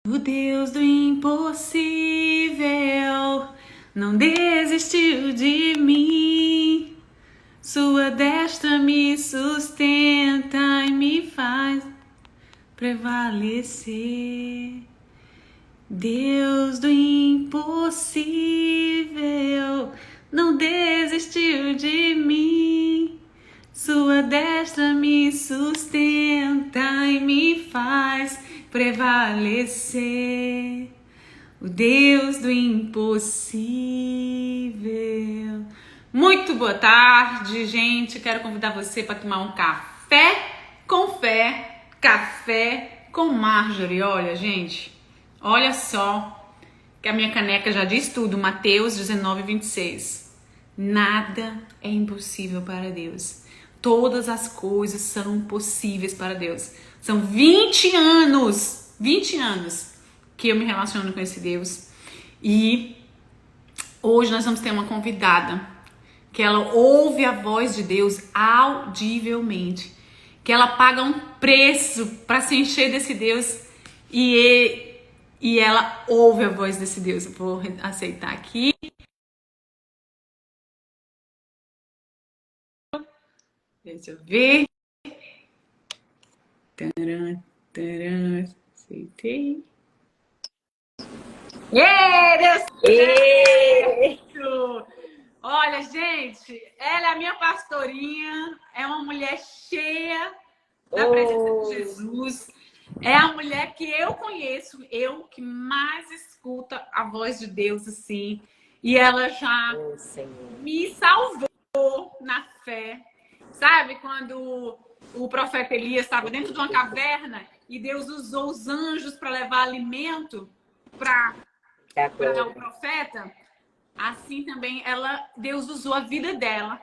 O Deus do impossível não desistiu de mim. Sua destra me sustenta e me faz prevalecer. Deus do impossível não desistiu de mim. Sua destra me sustenta e me faz prevalecer. O Deus do impossível. Muito boa tarde, gente. Quero convidar você para tomar um café com fé, café com Marjorie. Olha, gente, olha só que a minha caneca já diz tudo. Mateus 19:26. Nada é impossível para Deus. Todas as coisas são possíveis para Deus. São 20 anos que eu me relaciono com esse Deus. E hoje nós vamos ter uma convidada que ela ouve a voz de Deus audivelmente. Que ela paga um preço para se encher desse Deus e ela ouve a voz desse Deus. Eu vou aceitar aqui. Deixa eu ver. Aceitei. Deu certo! Olha, gente, ela é a minha pastorinha, é uma mulher cheia da presença de Jesus. É a mulher que eu conheço, eu que mais escuta a voz de Deus, assim. E ela já me salvou na fé. Sabe, quando o profeta Elias estava dentro de uma caverna e Deus usou os anjos para levar alimento para o profeta, assim também Deus usou a vida dela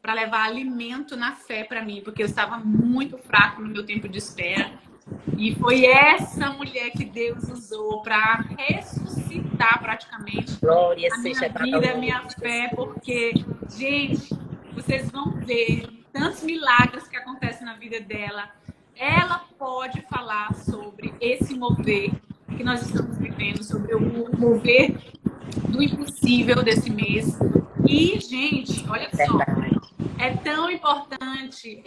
para levar alimento na fé para mim, porque eu estava muito fraco no meu tempo de espera. E foi essa mulher que Deus usou para ressuscitar praticamente a minha vida, a minha fé, porque, gente, vocês vão ver tantos milagres que acontecem na vida dela. Ela pode falar sobre esse mover que nós estamos vivendo, sobre o mover do impossível desse mês. E, gente, olha só, é tão importante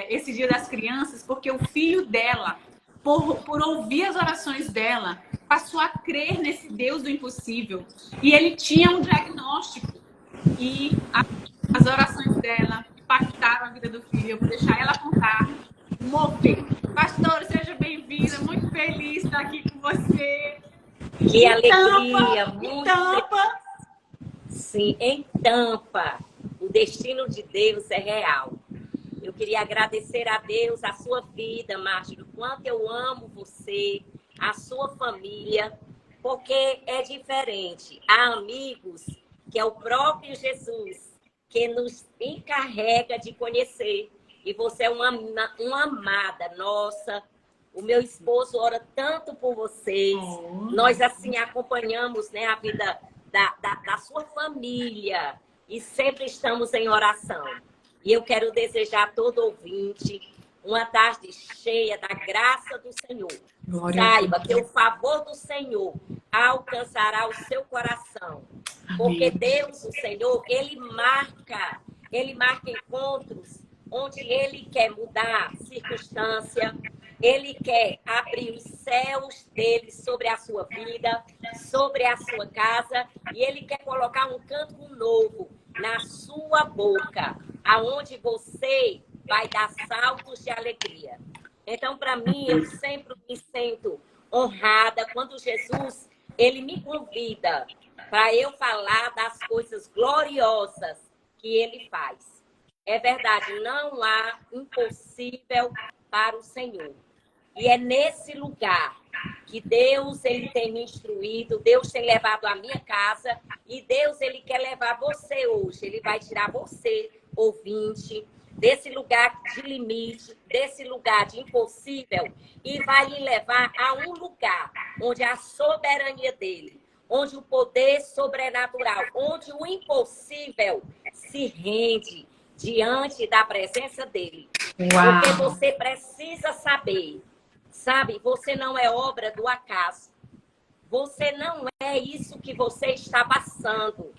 esse Dia das Crianças, porque o filho dela, por ouvir as orações dela, passou a crer nesse Deus do impossível. E ele tinha um diagnóstico. E as orações dela impactaram a vida do filho. Eu vou deixar ela contar. Mover. Pastora, seja bem-vinda. Muito feliz de estar aqui com você. Que alegria! Muito Tampa. Sim, em Tampa. O destino de Deus é real. Eu queria agradecer a Deus a sua vida, Márcio, o quanto eu amo você, a sua família, porque é diferente. Há amigos que é o próprio Jesus que nos encarrega de conhecer. E você é uma amada nossa. O meu esposo ora tanto por vocês. Nós, assim, acompanhamos, né, a vida da sua família. E sempre estamos em oração. E eu quero desejar a todo ouvinte uma tarde cheia da graça do Senhor. Saiba que o favor do Senhor alcançará o seu coração. Porque Deus, o Senhor, Ele marca encontros onde Ele quer mudar circunstância, Ele quer abrir os céus dele sobre a sua vida, sobre a sua casa, e Ele quer colocar um canto novo na sua boca, aonde você vai dar saltos de alegria. Então, para mim, eu sempre me sinto honrada quando Jesus, Ele me convida para eu falar das coisas gloriosas que Ele faz. É verdade, não há impossível para o Senhor. E é nesse lugar que Deus, Ele tem me instruído, Deus tem levado a minha casa e Deus, Ele quer levar você hoje. Ele vai tirar você, ouvinte, desse lugar de limite, desse lugar de impossível e vai lhe levar a um lugar onde a soberania dEle, onde o poder sobrenatural, onde o impossível se rende diante da presença dEle. Uau. Porque você precisa saber, sabe? Você não é obra do acaso. você não é isso que você está passando.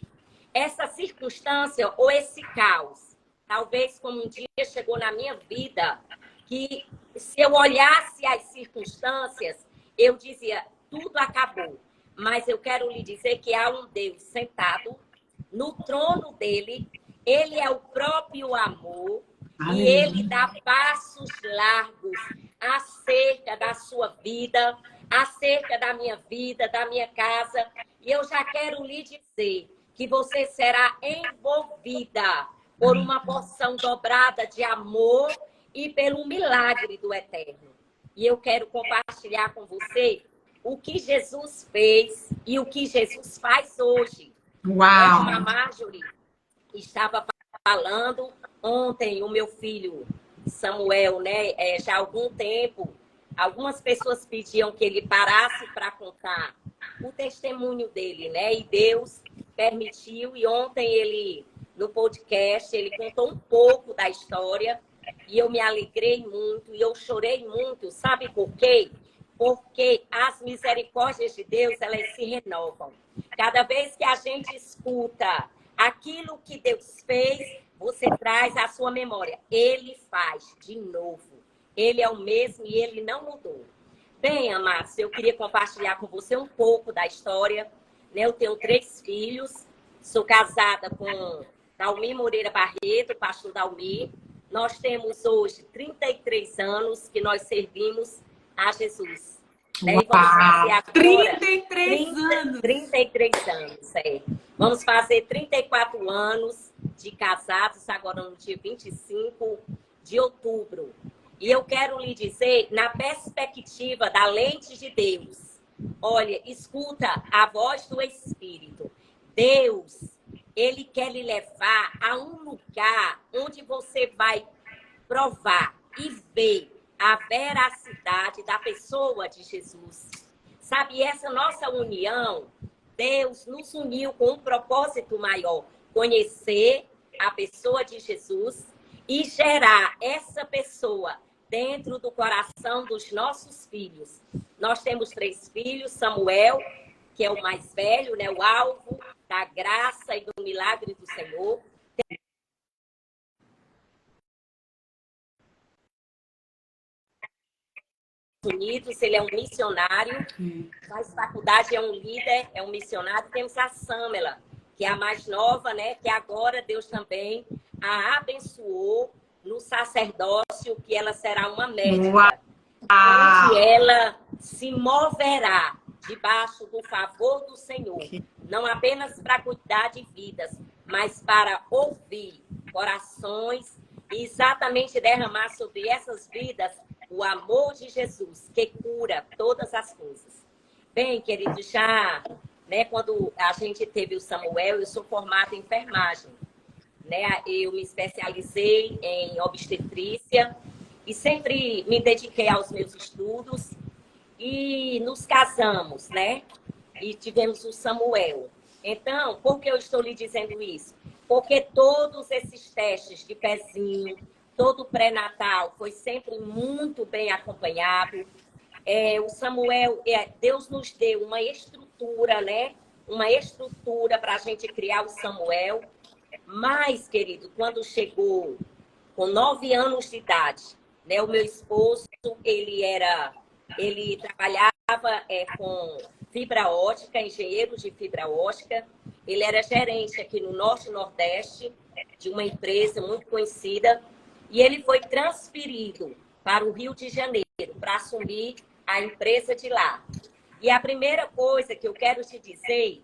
Essa circunstância ou esse caos, talvez como um dia chegou na minha vida, que se eu olhasse as circunstâncias, eu dizia, tudo acabou. Mas eu quero lhe dizer que há um Deus sentado no trono dele, ele é o próprio amor, e ele dá passos largos acerca da sua vida, acerca da minha vida, da minha casa. E eu já quero lhe dizer que você será envolvida por uma porção dobrada de amor e pelo milagre do Eterno. E eu quero compartilhar com você o que Jesus fez e o que Jesus faz hoje. Uau! A Marjorie estava falando ontem, o meu filho Samuel, né? Já há algum tempo, algumas pessoas pediam que ele parasse para contar o testemunho dele, né? E Deus permitiu, e ontem ele, no podcast, ele contou um pouco da história, e eu me alegrei muito, e eu chorei muito, sabe por quê? Porque as misericórdias de Deus, elas se renovam. Cada vez que a gente escuta aquilo que Deus fez, você traz à sua memória. Ele faz de novo. Ele é o mesmo e ele não mudou. Bem, amados, eu queria compartilhar com você um pouco da história. Eu tenho 3 filhos. Sou casada com Dalmi Moreira Barreto, pastor Dalmi. Nós temos hoje 33 anos que nós servimos a Jesus. Né? E vamos fazer agora 33 anos! 33 anos, é. Vamos fazer 34 anos de casados, agora no dia 25 de outubro. E eu quero lhe dizer, na perspectiva da lente de Deus, olha, escuta a voz do Espírito. Deus, ele quer lhe levar a um lugar onde você vai provar e ver a veracidade da pessoa de Jesus. Sabe, essa nossa união, Deus nos uniu com um propósito maior, conhecer a pessoa de Jesus e gerar essa pessoa dentro do coração dos nossos filhos. Nós temos 3 filhos, Samuel, que é o mais velho, né, o alvo da graça e do milagre do Senhor. Unidos, ele é um missionário, faz faculdade, é um líder, é um missionário. Temos a Samela, que é a mais nova, né? Que agora Deus também a abençoou no sacerdócio, que ela será uma médica. Onde ela se moverá debaixo do favor do Senhor, não apenas para cuidar de vidas, mas para ouvir corações e exatamente derramar sobre essas vidas o amor de Jesus, que cura todas as coisas. Bem, querido, já, né, quando a gente teve o Samuel, eu sou formada em enfermagem, né? Eu me especializei em obstetrícia e sempre me dediquei aos meus estudos e nos casamos, né? E tivemos o Samuel. Então, por que eu estou lhe dizendo isso? Porque todos esses testes de pezinho, todo pré-natal foi sempre muito bem acompanhado. O Samuel, Deus nos deu uma estrutura, né? Uma estrutura para a gente criar o Samuel. Mas, querido, quando chegou com 9 anos de idade, né? O meu esposo, ele trabalhava com fibra ótica, engenheiro de fibra ótica. Ele era gerente aqui no Norte e Nordeste de uma empresa muito conhecida. E ele foi transferido para o Rio de Janeiro para assumir a empresa de lá. E a primeira coisa que eu quero te dizer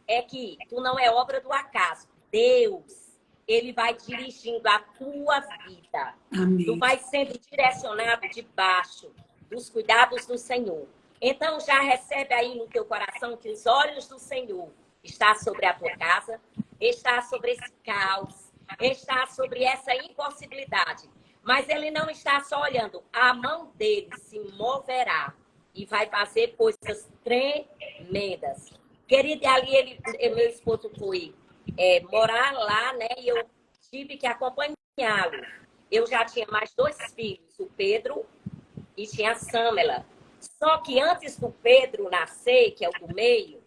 é que tu não é obra do acaso. Deus, ele vai dirigindo a tua vida. Amém. Tu vai sendo direcionado debaixo dos cuidados do Senhor. Então já recebe aí no teu coração que os olhos do Senhor estão sobre a tua casa, está sobre esse caos, está sobre essa impossibilidade. Mas ele não está só olhando. A mão dele se moverá e vai fazer coisas tremendas. Querida, ali meu esposo foi morar lá, né? E eu tive que acompanhá-lo. Eu já tinha mais 2 filhos, o Pedro e tinha a Samela. Só que antes do Pedro nascer, que é o do meio,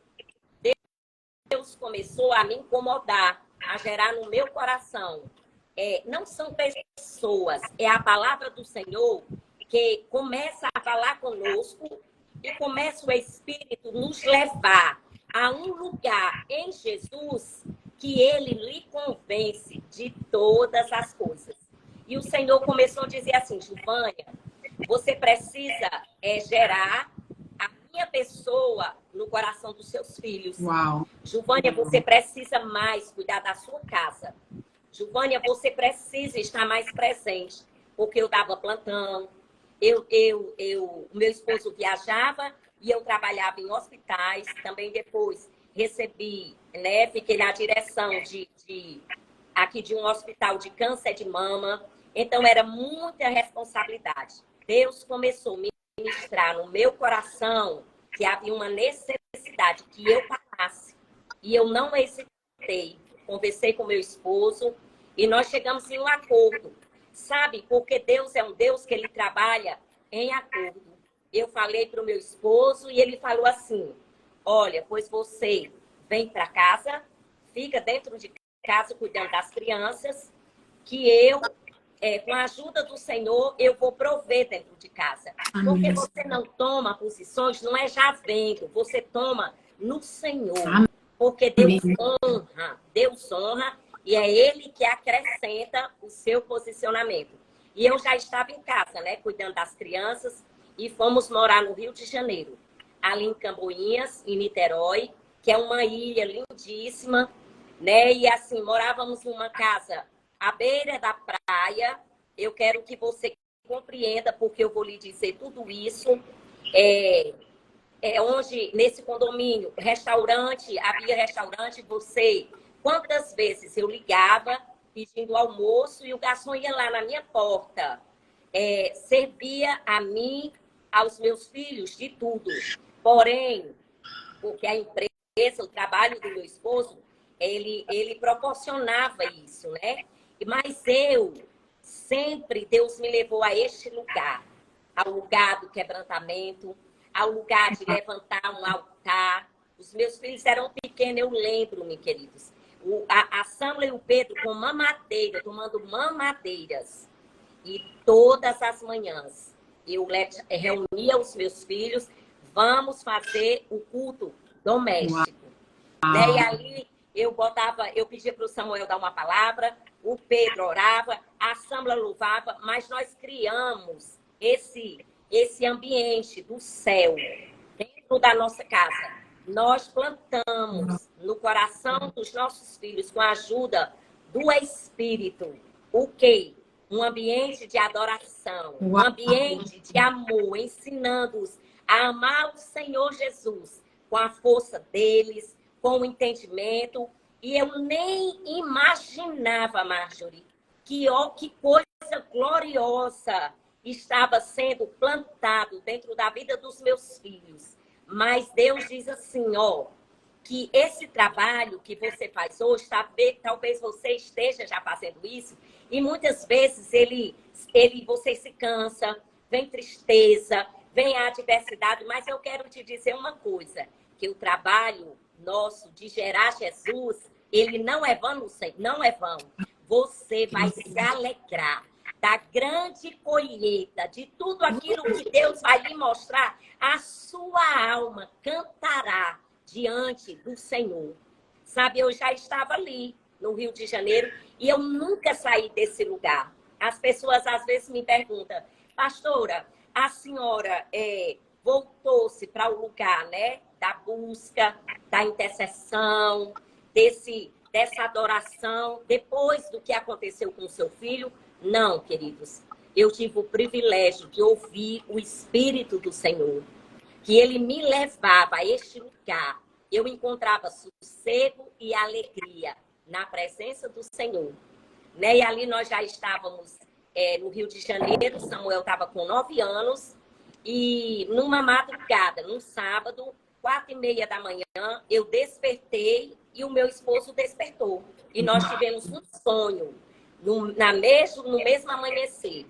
Deus começou a me incomodar, a gerar no meu coração. Não são pessoas, é a palavra do Senhor que começa a falar conosco e começa o Espírito nos levar a um lugar em Jesus que ele lhe convence de todas as coisas. E o Senhor começou a dizer assim, Giovânia, você precisa gerar a minha pessoa no coração dos seus filhos. Uau. Giovânia, você precisa mais cuidar da sua casa. Giovânia, você precisa estar mais presente, porque eu dava plantão, o meu esposo viajava e eu trabalhava em hospitais, também depois recebi, né, fiquei na direção aqui de um hospital de câncer de mama, então era muita responsabilidade. Deus começou a ministrar no meu coração que havia uma necessidade que eu passasse, e eu não hesitei, conversei com meu esposo, e nós chegamos em um acordo, sabe? Porque Deus é um Deus que ele trabalha em acordo. Eu falei para o meu esposo e ele falou assim, olha, pois você vem para casa, fica dentro de casa cuidando das crianças, que eu, com a ajuda do Senhor, eu vou prover dentro de casa. Porque você não toma posições, não é já vendo, você toma no Senhor. Porque Deus honra, e é ele que acrescenta o seu posicionamento. E eu já estava em casa, né, cuidando das crianças, e fomos morar no Rio de Janeiro, ali em Camboinhas, em Niterói, que é uma ilha lindíssima, né? E assim, morávamos numa casa à beira da praia. Eu quero que você compreenda, porque eu vou lhe dizer tudo isso. Onde, nesse condomínio, havia restaurante, quantas vezes eu ligava pedindo almoço e o garçom ia lá na minha porta, servia a mim, aos meus filhos, de tudo. Porém, porque a empresa, o trabalho do meu esposo, ele proporcionava isso, né? Mas Deus me levou a este lugar, ao lugar do quebrantamento, ao lugar de levantar um altar. Os meus filhos eram pequenos, eu lembro, meus queridos. A Sâmula e o Pedro com mamadeira, tomando mamadeiras. E todas as manhãs eu reunia os meus filhos, vamos fazer o culto doméstico. Né? E ali eu pedia para o Samuel dar uma palavra, o Pedro orava, a Sâmula louvava, mas nós criamos esse ambiente do céu dentro da nossa casa. Nós plantamos no coração dos nossos filhos, com a ajuda do Espírito, o quê? Um ambiente de adoração, um ambiente de amor, ensinando-os a amar o Senhor Jesus com a força deles, com o entendimento. E eu nem imaginava, Marjorie, que coisa gloriosa estava sendo plantado dentro da vida dos meus filhos. Mas Deus diz assim, que esse trabalho que você faz hoje, talvez você esteja já fazendo isso, e muitas vezes você se cansa, vem tristeza, vem a adversidade, mas eu quero te dizer uma coisa, que o trabalho nosso de gerar Jesus, ele não é vão, não é vão. Você vai se alegrar da grande colheita, de tudo aquilo que Deus vai lhe mostrar, a sua alma cantará diante do Senhor. Sabe, eu já estava ali no Rio de Janeiro e eu nunca saí desse lugar. As pessoas às vezes me perguntam, pastora, a senhora voltou-se para o lugar, né, da busca, da intercessão, dessa adoração, depois do que aconteceu com o seu filho? Não, queridos. Eu tive o privilégio de ouvir o Espírito do Senhor, que ele me levava a este lugar. Eu encontrava sossego e alegria na presença do Senhor. Né? E ali nós já estávamos no Rio de Janeiro, Samuel estava com 9 anos, e numa madrugada, num sábado, 4h30 da manhã, eu despertei e o meu esposo despertou. E nós tivemos um sonho, no mesmo amanhecer.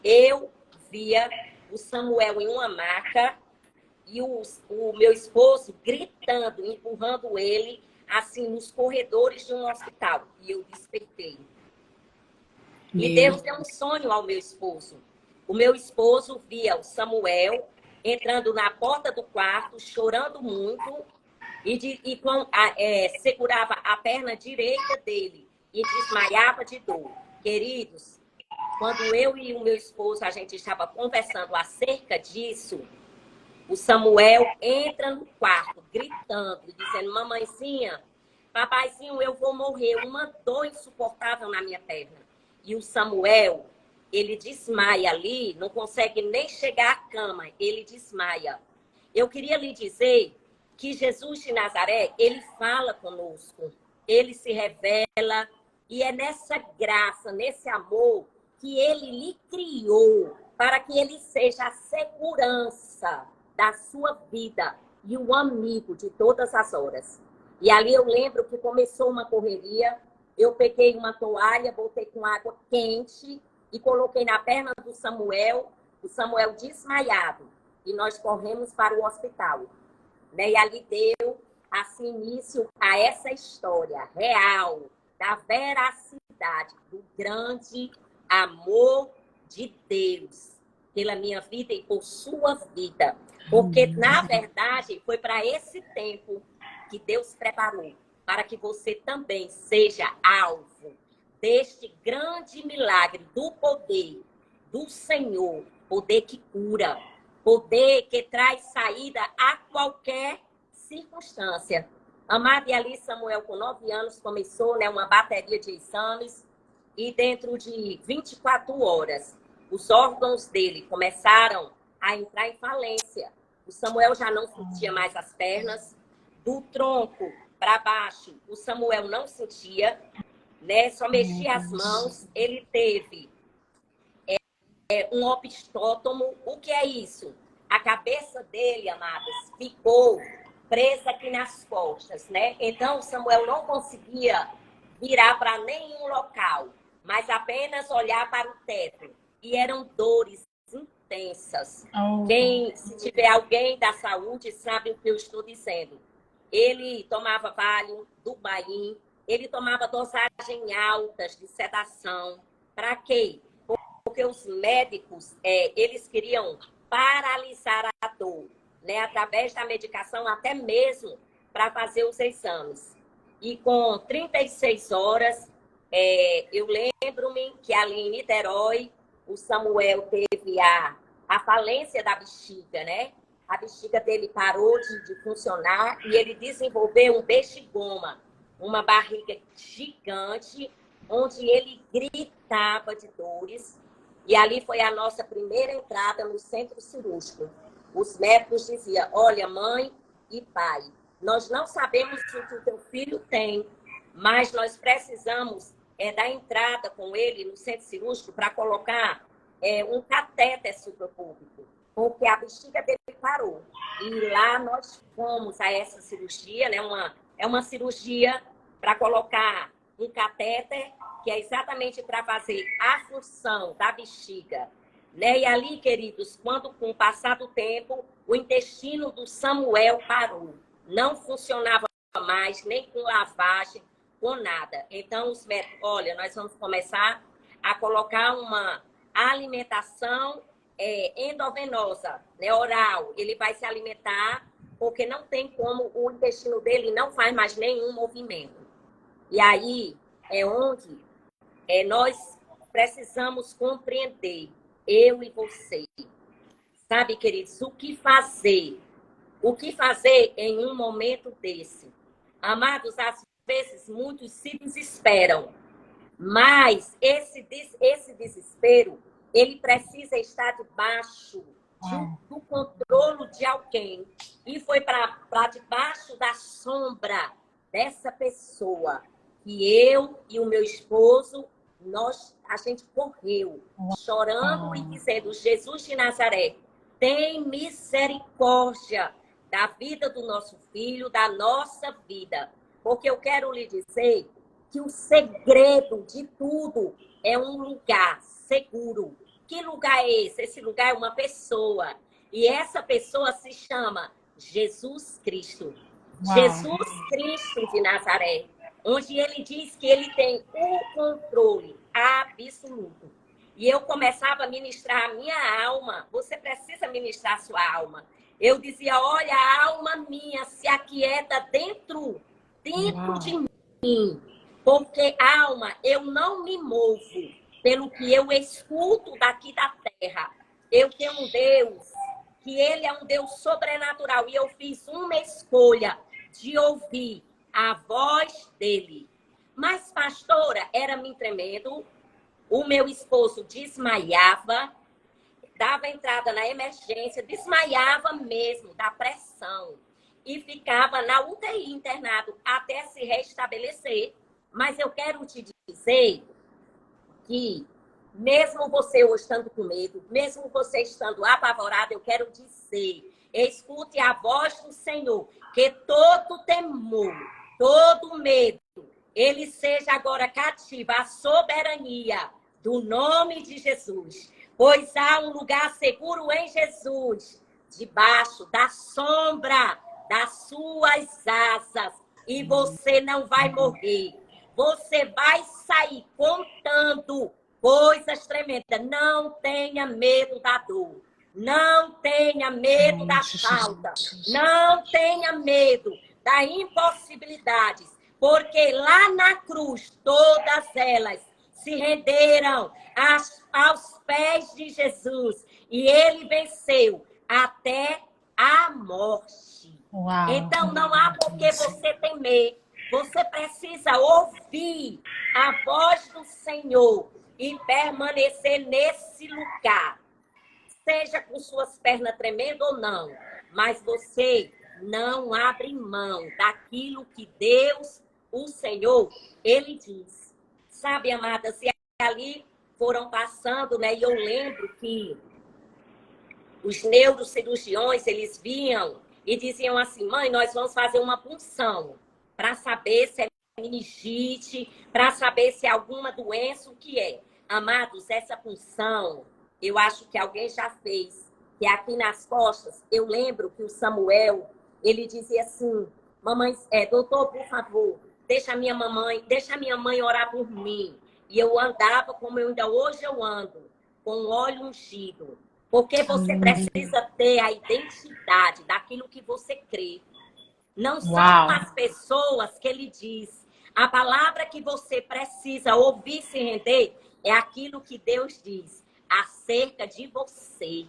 Eu via o Samuel em uma maca, e o meu esposo gritando, empurrando ele, assim, nos corredores de um hospital. E eu despertei. E Deus deu um sonho ao meu esposo. O meu esposo via o Samuel entrando na porta do quarto, chorando muito, segurava a perna direita dele e desmaiava de dor. Queridos, quando eu e o meu esposo, a gente estava conversando acerca disso, o Samuel entra no quarto, gritando, dizendo, mamãezinha, papaizinho, eu vou morrer, uma dor insuportável na minha perna. E o Samuel, ele desmaia ali, não consegue nem chegar à cama, ele desmaia. Eu queria lhe dizer que Jesus de Nazaré, ele fala conosco, ele se revela, e é nessa graça, nesse amor, que ele lhe criou, para que ele seja a segurança da sua vida e o amigo de todas as horas. E ali eu lembro que começou uma correria, eu peguei uma toalha, botei com água quente e coloquei na perna do Samuel, o Samuel desmaiado, e nós corremos para o hospital. Né? E ali deu, assim, início a essa história real, da veracidade, do grande amor de Deus pela minha vida e por sua vida. Porque, na verdade, foi para esse tempo que Deus preparou, para que você também seja alvo deste grande milagre do poder do Senhor, poder que cura, poder que traz saída a qualquer circunstância. Amado, e ali Samuel, com 9 anos, começou, né, uma bateria de exames, e dentro de 24 horas, os órgãos dele começaram a entrar em falência. O Samuel já não sentia mais as pernas, do tronco para baixo, o Samuel não sentia, né, só mexia as mãos. Ele teve um obstótomo. O que é isso? A cabeça dele, amadas, ficou presa aqui nas costas, né? Então, Samuel não conseguia virar para nenhum local, mas apenas olhar para o teto. E eram dores intensas. Se tiver alguém da saúde, sabe o que eu estou dizendo. Ele tomava Valium, Dubain, ele tomava dosagem altas de sedação. Para quê? Porque os médicos, eles queriam paralisar a dor, né, através da medicação, até mesmo para fazer os exames. E com 36 horas, eu lembro-me que ali em Niterói, o Samuel teve a falência da bexiga, né? A bexiga dele parou de funcionar e ele desenvolveu um bexigoma, uma barriga gigante, onde ele gritava de dores. E ali foi a nossa primeira entrada no centro cirúrgico. Os médicos diziam, olha, mãe e pai, nós não sabemos o que o teu filho tem, mas nós precisamos da entrada com ele no centro cirúrgico para colocar um catéter suprapúbico, porque a bexiga dele parou. E lá nós fomos a essa cirurgia, né? É uma cirurgia para colocar um catéter, que é exatamente para fazer a função da bexiga. Né? E ali, queridos, quando com o passar do tempo, o intestino do Samuel parou. Não funcionava mais, nem com lavagem, com nada. Então, os médicos, olha, nós vamos começar a colocar uma alimentação endovenosa, né, oral. Ele vai se alimentar, porque não tem como, o intestino dele não faz mais nenhum movimento. E aí é onde nós precisamos compreender, eu e você. Sabe, queridos, o que fazer? O que fazer em um momento desse? Amados, às vezes muitos se desesperam, mas esse desespero, ele precisa estar debaixo do controle de alguém. E foi para debaixo da sombra dessa pessoa que eu e o meu esposo, a gente correu, chorando e dizendo, Jesus de Nazaré, tem misericórdia da vida do nosso filho, da nossa vida. Porque eu quero lhe dizer que o segredo de tudo é um lugar seguro. Que lugar é esse? Esse lugar é uma pessoa. E essa pessoa se chama Jesus Cristo. Uau. Jesus Cristo de Nazaré, onde ele diz que ele tem o controle absoluto. E eu começava a ministrar a minha alma. Você precisa ministrar a sua alma. Eu dizia, olha, a alma minha se aquieta dentro de mim. Porque, alma, eu não me movo pelo que eu escuto daqui da terra. Eu tenho um Deus, que ele é um Deus sobrenatural. E eu fiz uma escolha de ouvir a voz dele. Mas, pastora, era me tremendo. O meu esposo desmaiava, dava entrada na emergência, desmaiava mesmo da pressão e ficava na UTI internado até se restabelecer. Mas eu quero te dizer que, mesmo você hoje estando com medo, mesmo você estando apavorado, eu quero dizer, escute a voz do Senhor, que todo temor, todo medo, ele seja agora cativo à soberania do nome de Jesus. Pois há um lugar seguro em Jesus, debaixo da sombra das suas asas. E você não vai morrer. Você vai sair contando coisas tremendas. Não tenha medo da dor. Não tenha medo da falta. Não tenha medo das impossibilidades. Porque lá na cruz, todas elas se renderam aos pés de Jesus. E ele venceu até a morte. Uau. Então, não há por que você temer. Você precisa ouvir a voz do Senhor e permanecer nesse lugar. Seja com suas pernas tremendo ou não. Mas você não abre mão daquilo que Deus, o Senhor, ele diz. Sabe, amadas, e ali foram passando, né? E eu lembro que os neurocirurgiões, eles vinham e diziam assim, mãe, nós vamos fazer uma punção para saber se é meningite, para saber se é alguma doença, o que é. Amados, essa punção, eu acho que alguém já fez, que aqui nas costas, eu lembro que o Samuel, ele dizia assim, mamãe, doutor, por favor, deixa a minha mãe orar por mim. E eu andava como eu ainda hoje eu ando, com óleo ungido. Porque você precisa ter a identidade daquilo que você crê. Não são as pessoas que ele diz. A palavra que você precisa ouvir se render é aquilo que Deus diz acerca de você.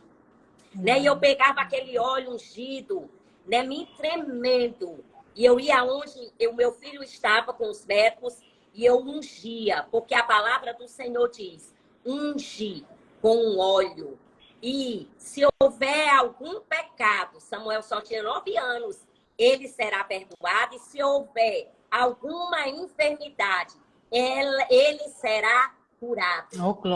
Né? E eu pegava aquele óleo ungido, né, me tremendo. E eu ia onde o meu filho estava com os médicos e eu ungia. Porque a palavra do Senhor diz, unge com óleo. E se houver algum pecado, Samuel só tinha 9 anos, ele será perdoado. E se houver alguma enfermidade, ele será curado.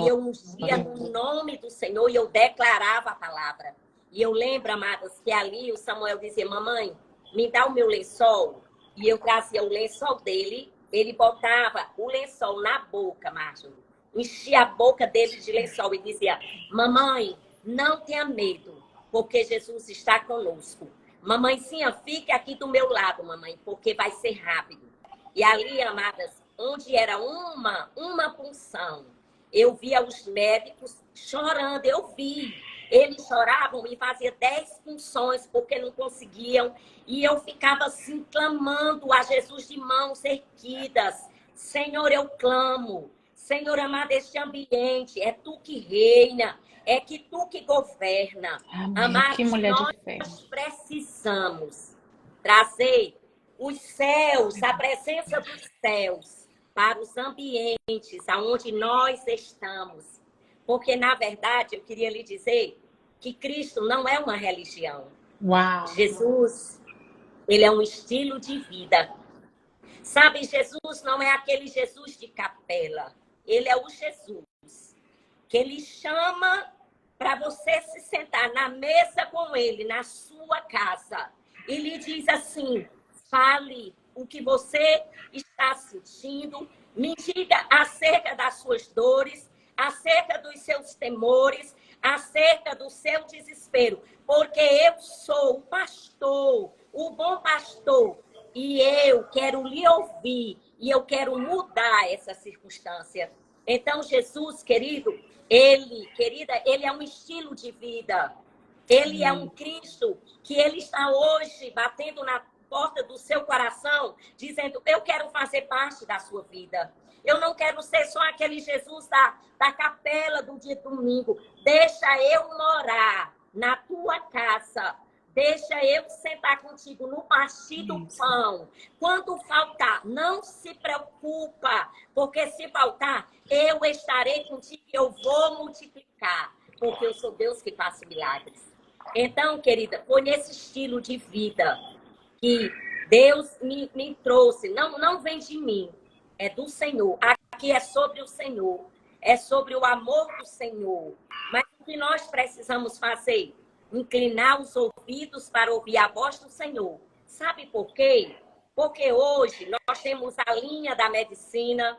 E eu ungia no nome do Senhor e eu declarava a palavra. E eu lembro, amadas, que ali o Samuel dizia, mamãe, me dá o meu lençol. E eu trazia o lençol dele, ele botava o lençol na boca, Márcio. Enchia a boca dele de lençol e dizia, mamãe, não tenha medo, porque Jesus está conosco. Mamãezinha, fique aqui do meu lado, mamãe, porque vai ser rápido. E ali, amadas, onde era uma punção, eu via os médicos chorando, eu vi. Eles choravam e faziam 10 punções porque não conseguiam. E eu ficava assim, clamando a Jesus de mãos erguidas. Senhor, eu clamo. Senhor amado, este ambiente, é tu que reina, é que tu que governa. Amados, que mulher nós de fé. precisamos trazer os céus, a presença dos céus, para os ambientes onde nós estamos. Porque, na verdade, eu queria lhe dizer que Cristo não é uma religião. Uau. Jesus, ele é um estilo de vida. Sabe, Jesus não é aquele Jesus de capela. Ele é o Jesus que ele chama para você se sentar na mesa com ele, na sua casa. E lhe diz assim, fale o que você está sentindo, me diga acerca das suas dores, acerca dos seus temores, acerca do seu desespero, porque eu sou o pastor, o bom pastor, e eu quero lhe ouvir, e eu quero mudar essa circunstância. Então, Jesus, querida, ele é um estilo de vida. Ele é um Cristo que ele está hoje batendo na porta do seu coração, dizendo, eu quero fazer parte da sua vida. Eu não quero ser só aquele Jesus da capela do dia domingo. Deixa eu morar na tua casa. Deixa eu sentar contigo no partir do pão. Quando faltar, não se preocupa, porque se faltar, eu estarei contigo e eu vou multiplicar, porque eu sou Deus que faço milagres. Então, querida, foi nesse estilo de vida que Deus me trouxe. Não vem de mim, é do Senhor. Aqui é sobre o Senhor, é sobre o amor do Senhor. Mas o que nós precisamos fazer? Inclinar os ouvidos para ouvir a voz do Senhor. Sabe por quê? Porque hoje nós temos a linha da medicina,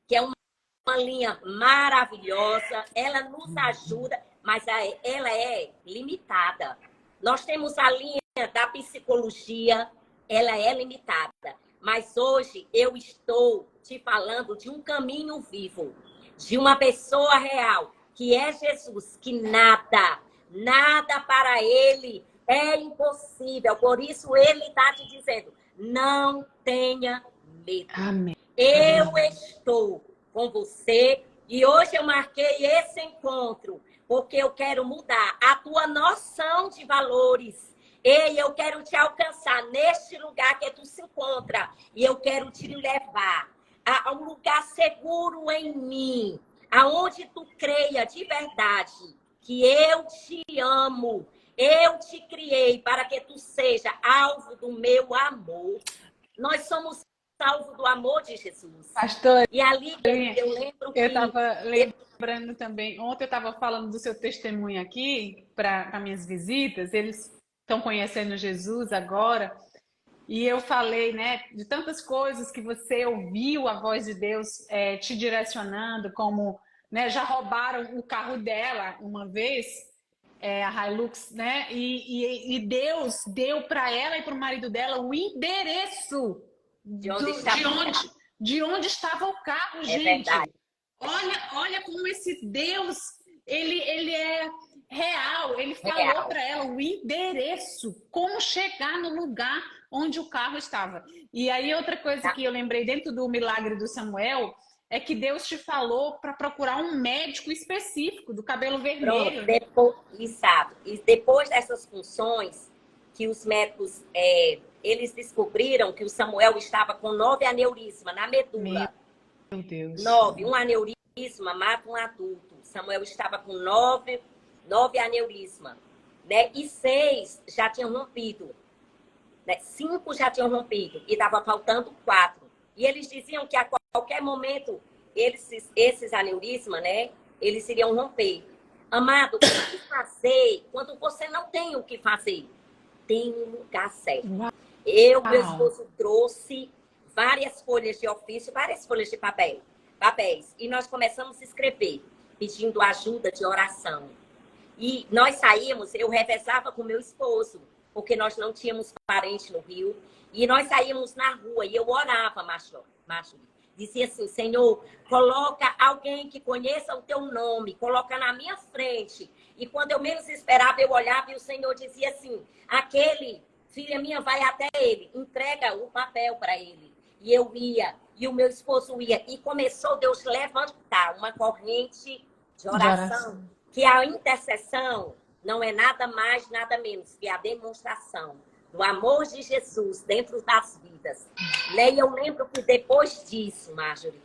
que é uma linha maravilhosa, ela nos ajuda, mas ela é limitada. Nós temos a linha da psicologia, ela é limitada. Mas hoje eu estou te falando de um caminho vivo, de uma pessoa real, que é Jesus, que nada para ele é impossível. Por isso ele está te dizendo, não tenha medo. Amém. Eu estou com você e hoje eu marquei esse encontro porque eu quero mudar a tua noção de valores. Ei, eu quero te alcançar neste lugar que tu se encontra e eu quero te levar a um lugar seguro em mim, aonde tu creia de verdade que eu te amo, eu te criei para que tu seja alvo do meu amor. Nós somos alvo do amor de Jesus. Pastor, e ali eu lembro que... Eu estava lembrando também, ontem eu estava falando do seu testemunho aqui para minhas visitas, eles estão conhecendo Jesus agora, e eu falei, né, de tantas coisas que você ouviu a voz de Deus te direcionando, como, né, já roubaram o carro dela uma vez, a Hilux, né, e Deus deu para ela e para o marido dela o endereço de onde estava o carro, gente. Verdade. Olha como esse Deus, ele é real. Ele falou para ela o endereço, como chegar no lugar onde o carro estava. E aí outra coisa que eu lembrei dentro do milagre do Samuel é que Deus te falou para procurar um médico específico do cabelo vermelho. E depois dessas funções que os médicos eles descobriram que o Samuel estava com 9 aneurismas na medula. Meu Deus. 9. Um aneurisma mata um adulto. Samuel estava com 9 aneurismas. Né? E 6 já tinham rompido. Né? 5 já tinham rompido. E estava faltando 4. E eles diziam que a qualquer momento esses aneurismas, né, eles iriam romper. Amado, o que fazer quando você não tem o que fazer? Tem um lugar certo. Meu esposo trouxe várias folhas de ofício, várias folhas de papéis. E nós começamos a escrever, pedindo ajuda de oração. E nós saímos, eu revezava com meu esposo, porque nós não tínhamos parente no Rio. E nós saímos na rua e eu orava, macho. Dizia assim, Senhor, coloca alguém que conheça o teu nome, coloca na minha frente. E quando eu menos esperava, eu olhava e o Senhor dizia assim, aquele, filha minha, vai até ele, entrega o papel para ele. E eu ia, e o meu esposo ia. E começou Deus levantar uma corrente de oração. Que a intercessão não é nada mais, nada menos que a demonstração do amor de Jesus dentro das vidas. E eu lembro que depois disso, Marjorie,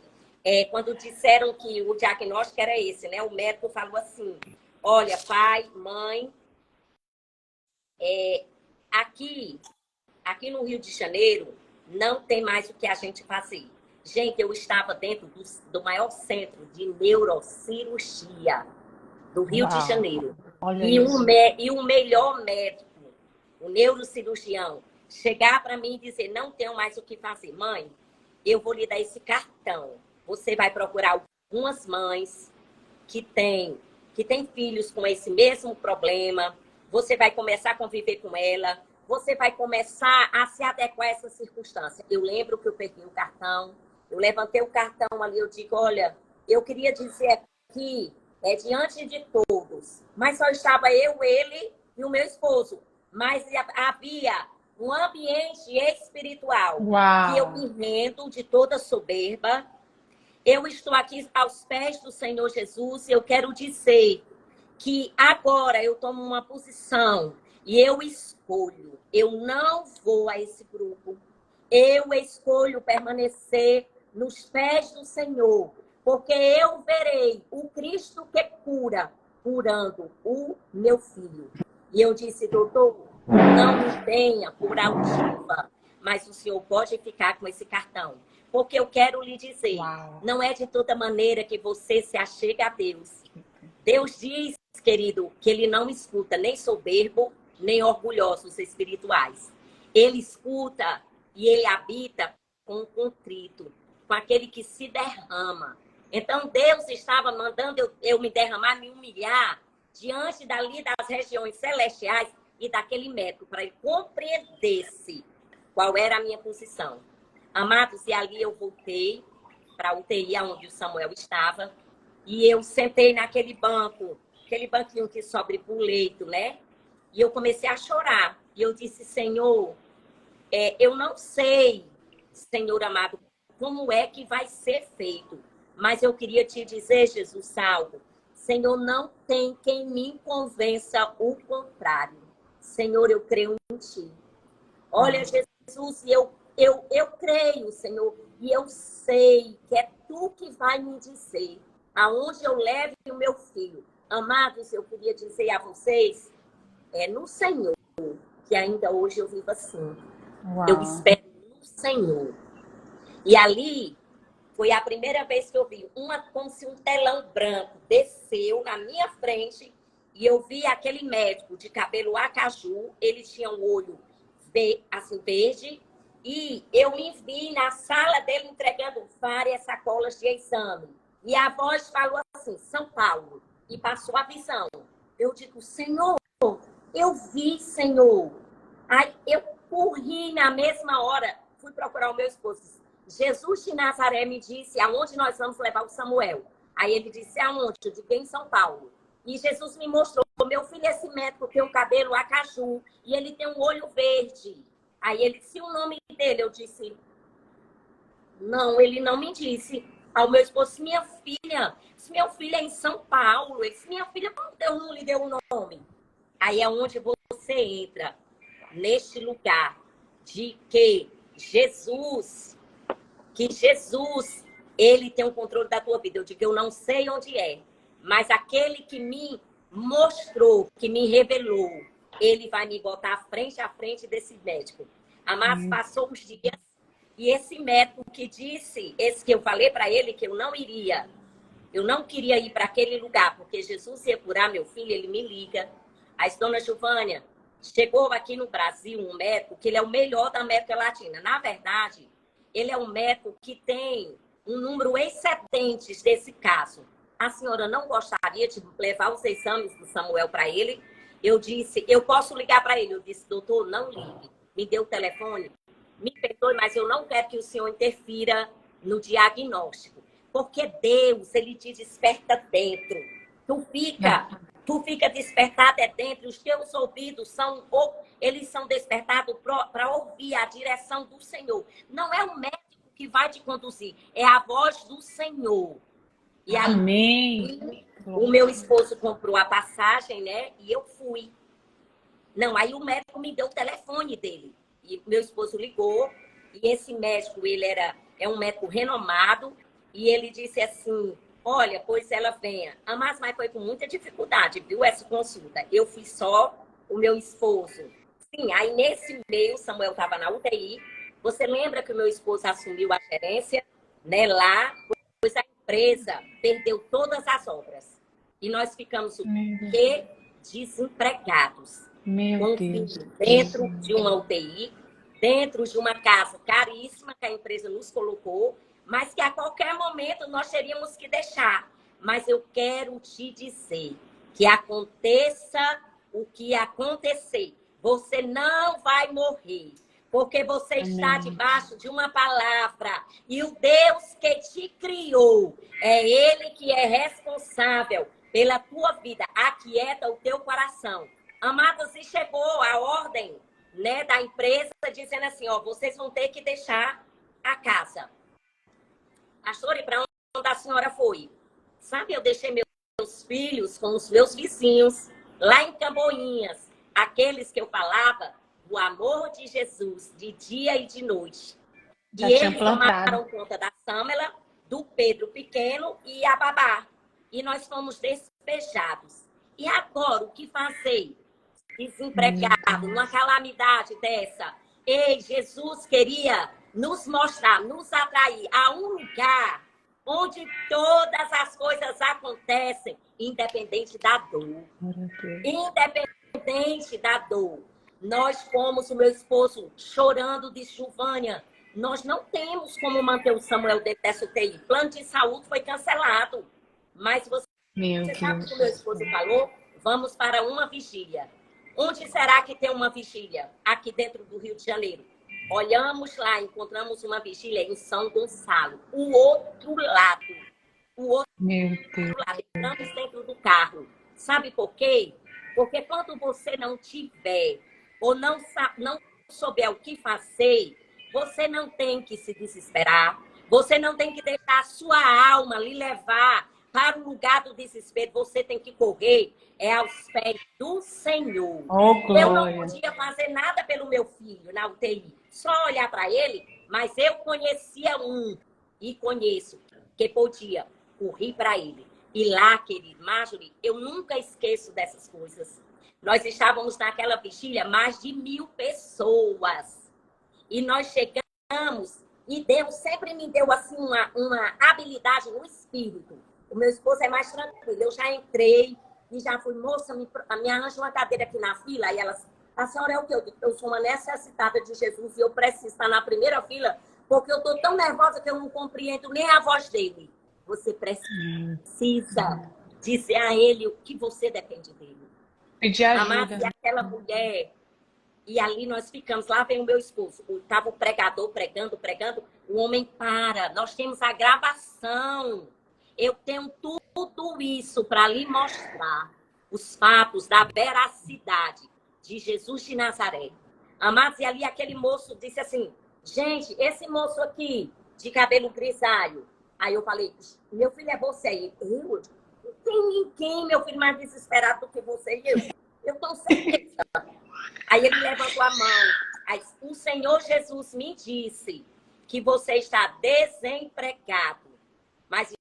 quando disseram que o diagnóstico era esse, né? O médico falou assim, olha, pai, mãe, aqui no Rio de Janeiro, não tem mais o que a gente fazer. Gente, eu estava dentro do maior centro de neurocirurgia do Rio de Janeiro. E o melhor médico, o neurocirurgião, chegar para mim e dizer, não tenho mais o que fazer. Mãe, eu vou lhe dar esse cartão. Você vai procurar algumas mães que que tem filhos com esse mesmo problema, você vai começar a conviver com ela, você vai começar a se adequar a essa circunstância. Eu lembro que eu perdi o cartão, eu levantei o cartão ali, eu digo, olha, eu queria dizer aqui, diante de todos, mas só estava eu, ele e o meu esposo, mas havia um ambiente espiritual. Uau. Que eu me rendo de toda soberba. Eu estou aqui aos pés do Senhor Jesus e eu quero dizer que agora eu tomo uma posição e eu escolho. Eu não vou a esse grupo. Eu escolho permanecer nos pés do Senhor, porque eu verei o Cristo que cura, curando o meu filho. E eu disse, doutor, não me tenha por altiva, mas o senhor pode ficar com esse cartão. Porque eu quero lhe dizer, Uau. não é de toda maneira que você se achega a Deus. Deus diz, querido, que ele não escuta nem soberbo, nem orgulhosos espirituais. Ele escuta e ele habita com o contrito, com aquele que se derrama. Então, Deus estava mandando eu me derramar, me humilhar diante dali das regiões celestiais e daquele médico, para ele compreendesse qual era a minha posição. Amados, e ali eu voltei para a UTI, onde o Samuel estava, e eu sentei naquele banco, aquele banquinho que sobe para o leito, né? E eu comecei a chorar. E eu disse, Senhor, eu não sei, Senhor amado, como é que vai ser feito. Mas eu queria te dizer, Jesus salvo, Senhor, não tem quem me convença o contrário. Senhor, eu creio em Ti. Olha, Jesus, eu creio, Senhor, e eu sei que é Tu que vai me dizer aonde eu levo o meu filho. Amados, eu queria dizer a vocês, no Senhor, que ainda hoje eu vivo assim. Uau. Eu espero no Senhor. E ali foi a primeira vez que eu vi como se um telão branco desceu na minha frente e eu vi aquele médico de cabelo acaju, ele tinha um olho assim, verde, e eu me vi na sala dele entregando várias sacolas de exame. E a voz falou assim, São Paulo, e passou a visão. Eu digo, Senhor, eu vi, Senhor. Aí eu corri na mesma hora, fui procurar o meu esposo. Jesus de Nazaré me disse aonde nós vamos levar o Samuel. Aí ele disse, aonde? Eu digo, em São Paulo. E Jesus me mostrou, meu filho, esse médico tem um cabelo acaju e ele tem um olho verde. Aí ele disse o nome dele. Eu disse, não, ele não me disse. Ao meu esposo, minha filha, se meu filho é em São Paulo. Ele disse, minha filha, como Deus não lhe deu o nome? Aí é onde você entra, neste lugar de que Jesus, ele tem o controle da tua vida. Eu digo, eu não sei onde é, mas aquele que me mostrou, que me revelou, ele vai me botar frente a frente desse médico. Mas passou os dias, e esse médico que disse, esse que eu falei para ele que eu não iria, eu não queria ir para aquele lugar, porque Jesus ia curar meu filho, ele me liga. A dona Giovânia, chegou aqui no Brasil um médico que ele é o melhor da América Latina. Na verdade, ele é um médico que tem um número excedente desse caso. A senhora não gostaria de levar os exames do Samuel para ele? Eu disse, eu posso ligar para ele? Eu disse, doutor, não ligue. Me deu o telefone. Me perdoe, mas eu não quero que o senhor interfira no diagnóstico. Porque Deus, ele te desperta dentro. Tu fica despertado dentro. Os teus ouvidos eles são despertados para ouvir a direção do Senhor. Não é o médico que vai te conduzir, é a voz do Senhor. E aí, Amém. O meu esposo comprou a passagem, né? E eu fui. Não, aí o médico me deu o telefone dele. E meu esposo ligou. E esse médico, ele é um médico renomado. E ele disse assim, olha, pois ela venha. Mas foi com muita dificuldade, viu, essa consulta. Eu fui só o meu esposo. Sim, aí nesse meio, Samuel estava na UTI. Você lembra que o meu esposo assumiu a gerência, né, lá? Pois a empresa perdeu todas as obras. E nós ficamos desempregados. Com um filho dentro de uma UTI, dentro de uma casa caríssima que a empresa nos colocou, mas que a qualquer momento nós teríamos que deixar. Mas eu quero te dizer, Que aconteça o que acontecer, você não vai morrer. Porque você está debaixo de uma palavra. E o Deus que te criou, é Ele que é responsável pela tua vida. Aquieta o teu coração. Amados, e chegou a ordem, né, da empresa dizendo assim, ó, vocês vão ter que deixar a casa. Pastor, e para onde a senhora foi? Sabe, eu deixei meus filhos com os meus vizinhos, lá em Camboinhas. Aqueles que eu falava do amor de Jesus, de dia e de noite. Já e tinha eles plantado. tomaram conta da Sâmela, do Pedro pequeno e a babá. E nós fomos despejados. E agora, o que fazer? Desempregado, numa calamidade dessa. Ei, Jesus queria nos mostrar, nos atrair a um lugar onde todas as coisas acontecem, independente da dor. Independente da dor. Nós fomos, o meu esposo, chorando de Silvânia. Nós não temos como manter o Samuel dentro dessa UTI. Plano de saúde foi cancelado. Mas você sabe o que o meu esposo falou? Vamos para uma vigília. Onde será que tem uma vigília? Aqui dentro do Rio de Janeiro. Olhamos lá, encontramos uma vigília em São Gonçalo. O outro lado. O outro lado. Entramos dentro do carro. Sabe por quê? Porque quando você não tiver ou não souber o que fazer, você não tem que se desesperar. Você não tem que deixar a sua alma lhe levar para o lugar do desespero. Você tem que correr aos pés do Senhor. Eu não podia fazer nada pelo meu filho na UTI. Só olhar para ele, mas eu conhecia um e conheço que podia correr para ele. E lá, querido, Marjorie, eu nunca esqueço dessas coisas. Nós estávamos naquela vigília, mais de 1000 pessoas. E nós chegamos, e Deus sempre me deu assim uma habilidade no espírito. O meu esposo é mais tranquilo. Eu já entrei e já fui, moça, me arranja uma cadeira aqui na fila. E elas, a senhora é o quê? Eu sou uma necessitada de Jesus e eu preciso estar na primeira fila, porque eu estou tão nervosa que eu não compreendo nem a voz dele. Você precisa dizer a ele o que você depende dele. Pedir ajuda. Amado, e aquela mulher, e ali nós ficamos, lá vem o meu esposo, estava o pregador pregando, o homem para, nós temos a gravação, eu tenho tudo isso para lhe mostrar os fatos da veracidade de Jesus de Nazaré. Amados, e ali aquele moço disse assim, gente, esse moço aqui, de cabelo grisalho. Aí eu falei, meu filho, é você? Eu? Não tem ninguém, meu filho, mais desesperado do que você e eu. Eu estou certeza. Aí ele levantou a mão. Aí, o Senhor Jesus me disse que você está desempregado, mas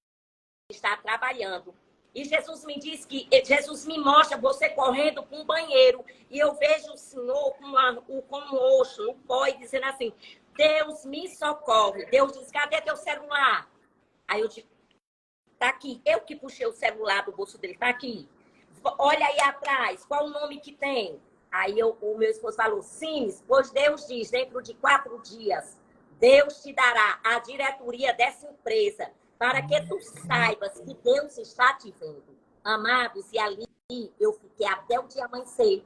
está trabalhando. E Jesus me disse Jesus me mostra você correndo para um banheiro. E eu vejo o Senhor com um roxo no pó e dizendo assim, Deus me socorre. Deus diz, cadê teu celular? Aí eu digo, tá aqui. Eu que puxei o celular do bolso dele, tá aqui. Olha aí atrás, qual o nome que tem? Aí o meu esposo falou, Sims, pois Deus diz, dentro de 4 dias, Deus te dará a diretoria dessa empresa, para que tu saibas que Deus está te vendo. Amados, e ali eu fiquei até o dia amanhecer.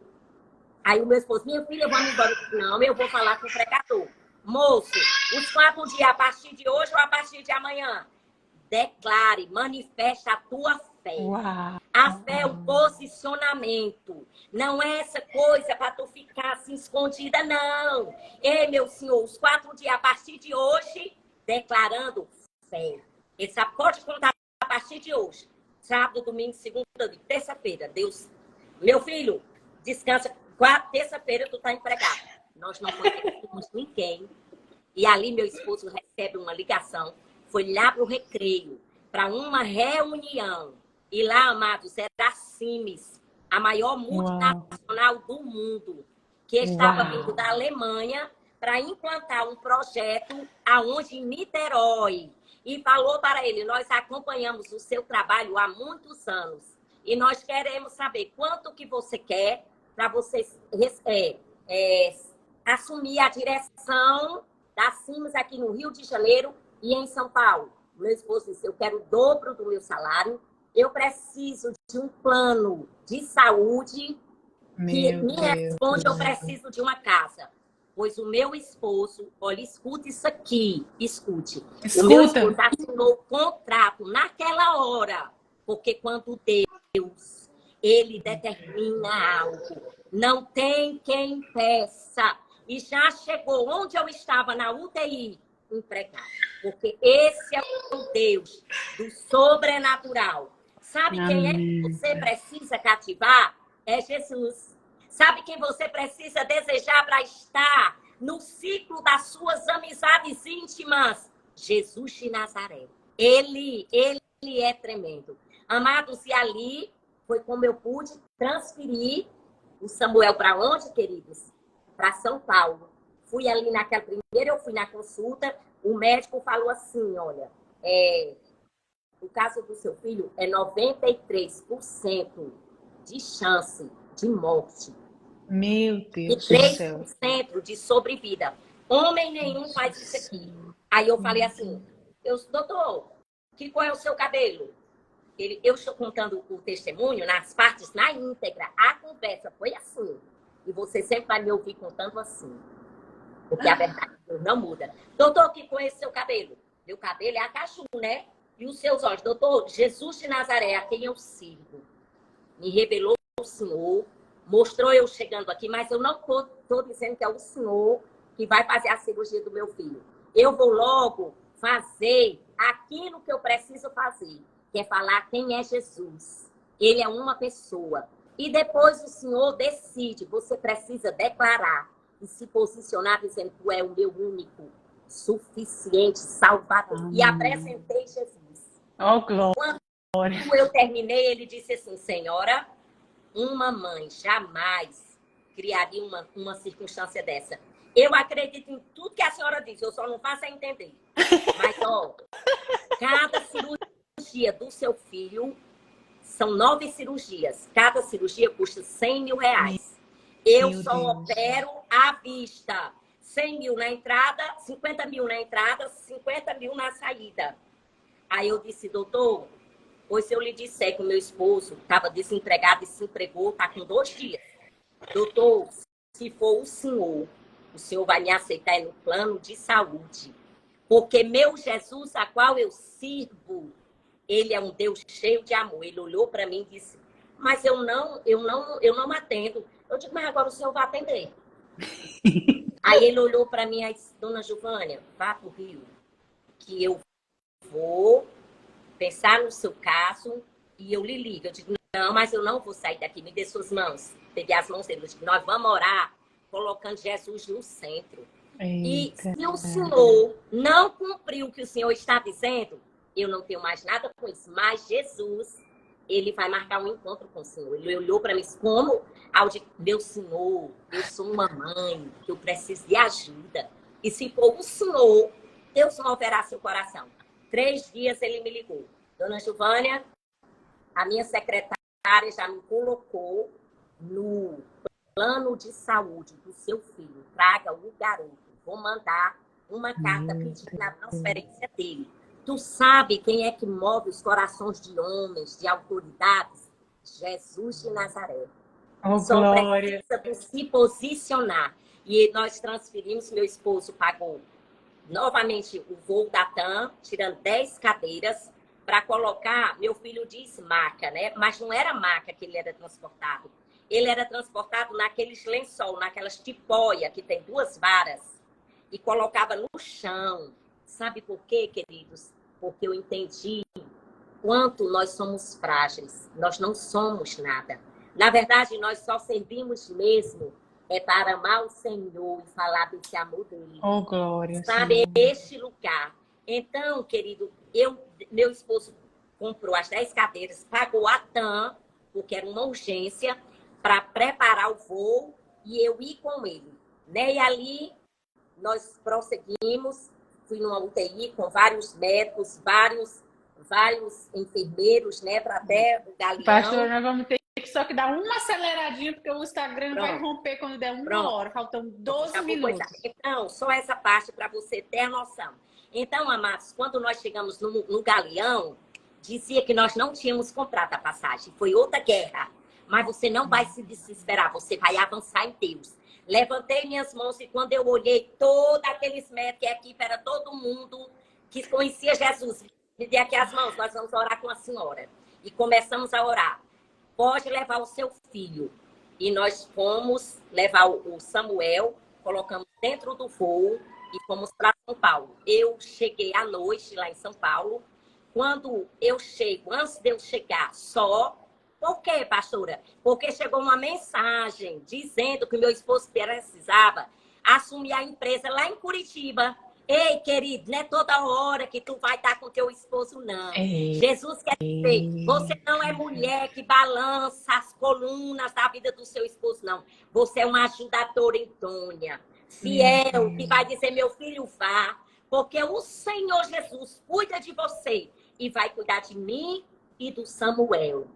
Aí o meu esposo, minha filha, eu vou me embora. Não, eu vou falar com o pregador. Moço, os 4 dias, a partir de hoje ou a partir de amanhã? Declare, manifesta a tua fé. Uau. A fé é o posicionamento. Não é essa coisa para tu ficar assim escondida, não. Ei, meu senhor, os 4 dias a partir de hoje, declarando fé. Ele sabe, pode contar a partir de hoje. Sábado, domingo, segunda, terça-feira. Deus, meu filho, descansa. Terça-feira tu tá empregado. Nós não conhecemos ninguém. E ali meu esposo recebe uma ligação. Foi lá para o recreio, para uma reunião. E lá, amados, era a Simes, a maior multinacional do mundo, que estava vindo da Alemanha para implantar um projeto aonde em Niterói. E falou para ele, nós acompanhamos o seu trabalho há muitos anos. E nós queremos saber quanto que você quer para você assumir a direção da Simes aqui no Rio de Janeiro e em São Paulo. Meu esposo disse, eu quero o dobro do meu salário, eu preciso de um plano de saúde que Meu me Deus. responde: eu preciso de uma casa. Pois o meu esposo, olha, escute isso aqui, escute. O meu esposo Escuta. assinou o contrato naquela hora, porque quando Deus, ele determina algo, não tem quem peça. E já chegou onde eu estava na UTI, empregado. Porque esse é o Deus do sobrenatural. Sabe quem é que Amém. você precisa cativar? É Jesus. Sabe quem você precisa desejar para estar no ciclo das suas amizades íntimas? Jesus de Nazaré. Ele é tremendo. Amados, e ali foi como eu pude transferir o Samuel para onde, queridos? Para São Paulo. Fui ali naquela primeira, eu fui na consulta, o médico falou assim, olha, o caso do seu filho é 93% de chance de morte. Meu E Deus do céu. 3% de sobrevida. Homem nenhum faz isso aqui. Aí eu falei assim, doutor, qual é o seu cabelo? Eu estou contando o testemunho nas partes, na íntegra. A conversa foi assim. E você sempre vai me ouvir contando assim. Porque a verdade não muda. Doutor, que com esse seu cabelo? Meu cabelo é acaju, né? E os seus olhos? Doutor, Jesus de Nazaré, a quem eu sirvo, me revelou o Senhor, mostrou eu chegando aqui, mas eu não estou dizendo que é o Senhor que vai fazer a cirurgia do meu filho. Eu vou logo fazer aquilo que eu preciso fazer, que é falar quem é Jesus. Ele é uma pessoa. E depois o Senhor decide, você precisa declarar e se posicionar dizendo, tu é o meu único, suficiente Salvador. E apresentei Jesus. Oh, glória. Quando eu terminei, ele disse assim, senhora, uma mãe jamais criaria uma circunstância dessa. Eu acredito em tudo que a senhora diz, eu só não faço é entender. Mas, ó, cada cirurgia do seu filho são 9 cirurgias. Cada cirurgia custa 100 mil reais. Eu Meu só Deus. opero à vista. 100 mil na entrada, 50 mil na entrada, 50 mil na saída. Aí eu disse, doutor, pois se eu lhe disser que o meu esposo estava desempregado e se empregou, está com 2 dias. Doutor, se for o senhor vai me aceitar no plano de saúde. Porque meu Jesus, a qual eu sirvo, ele é um Deus cheio de amor. Ele olhou para mim e disse, mas eu não atendo. Eu digo, mas agora o senhor vai atender. Aí ele olhou para mim e disse, dona Giovânia, vá para o Rio, que eu vou pensar no seu caso e eu lhe ligo. Eu digo, não, mas eu não vou sair daqui, me dê suas mãos. Peguei as mãos dele, eu digo, nós vamos orar colocando Jesus no centro. Eita. E se o senhor não cumpriu o que o senhor está dizendo, eu não tenho mais nada com isso. Mas Jesus, ele vai marcar um encontro com o senhor. Ele olhou para mim como? Meu senhor, eu sou uma mãe, que eu preciso de ajuda. E se for o senhor, Deus moverá seu coração. 3 dias ele me ligou. Dona Giovânia, a minha secretária já me colocou no plano de saúde do seu filho. Traga o garoto. Vou mandar uma carta pedindo a transferência dele. Tu sabe quem é que move os corações de homens, de autoridades? Jesus de Nazaré. Oh, Só glória. precisa de se posicionar. E nós transferimos, meu esposo pagou novamente o voo da TAM, tirando 10 cadeiras, para colocar, meu filho disse maca, né? Mas não era maca que ele era transportado. Ele era transportado naqueles lençol, naquelas tipóia, que tem 2 varas, e colocava no chão. Sabe por quê, queridos? Porque eu entendi quanto nós somos frágeis. Nós não somos nada. Na verdade, nós só servimos mesmo para amar o Senhor e falar desse amor dele. Oh, glória. Sabe, este lugar. Então, querido, meu esposo comprou as 10 cadeiras, pagou a TAM, porque era uma urgência, para preparar o voo e eu ir com ele. Né? E ali nós prosseguimos, fui numa UTI com vários médicos, vários enfermeiros, né, para até o Galeão. Pastor, nós vamos ter só que dar uma aceleradinha, porque o Instagram vai romper quando der 1 hora, faltam 12 minutos. Então, só essa parte para você ter a noção. Então, amados, quando nós chegamos no Galeão, dizia que nós não tínhamos comprado a passagem. Foi outra guerra. mas você não vai se desesperar, você vai avançar em Deus. Levantei minhas mãos e quando eu olhei todos aqueles médicos, a equipe era todo mundo que conhecia Jesus. Me dê aqui as mãos, nós vamos orar com a senhora. E começamos a orar. Pode levar o seu filho. E nós fomos levar o Samuel, colocamos dentro do voo e fomos para São Paulo. Eu cheguei à noite lá em São Paulo. Quando eu chego, antes de eu chegar só... Por quê, pastora? Porque chegou uma mensagem dizendo que meu esposo precisava assumir a empresa lá em Curitiba. Ei, querido, não é toda hora que tu vai estar com teu esposo, não. Jesus quer dizer, você não é mulher que balança as colunas da vida do seu esposo, não. Você é uma ajudadora idônea, fiel, que vai dizer, meu filho, vá, porque o Senhor Jesus cuida de você e vai cuidar de mim e do Samuel.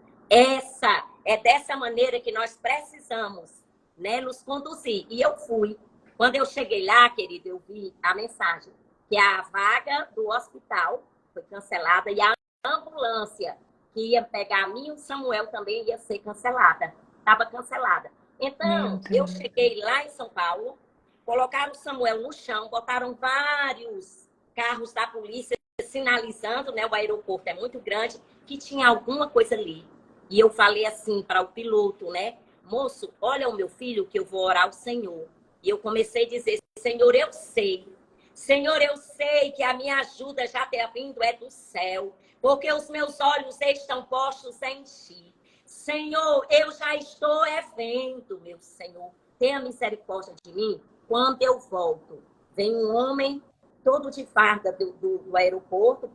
É dessa maneira que nós precisamos, né, nos conduzir. E eu fui. Quando eu cheguei lá, querido, eu vi a mensagem que a vaga do hospital foi cancelada e a ambulância que ia pegar a mim e o Samuel também ia ser cancelada. Estava cancelada. Então, eu cheguei lá em São Paulo, colocaram o Samuel no chão, botaram vários carros da polícia sinalizando, né, o aeroporto é muito grande, que tinha alguma coisa ali. E eu falei assim para o piloto, né? Moço, olha o meu filho que eu vou orar ao Senhor. E eu comecei a dizer, Senhor, eu sei. Senhor, eu sei que a minha ajuda já ter vindo é do céu. Porque os meus olhos estão postos em ti. Senhor, eu já estou vendo, meu Senhor. Tenha misericórdia de mim. Quando eu volto, vem um homem todo de farda do aeroporto,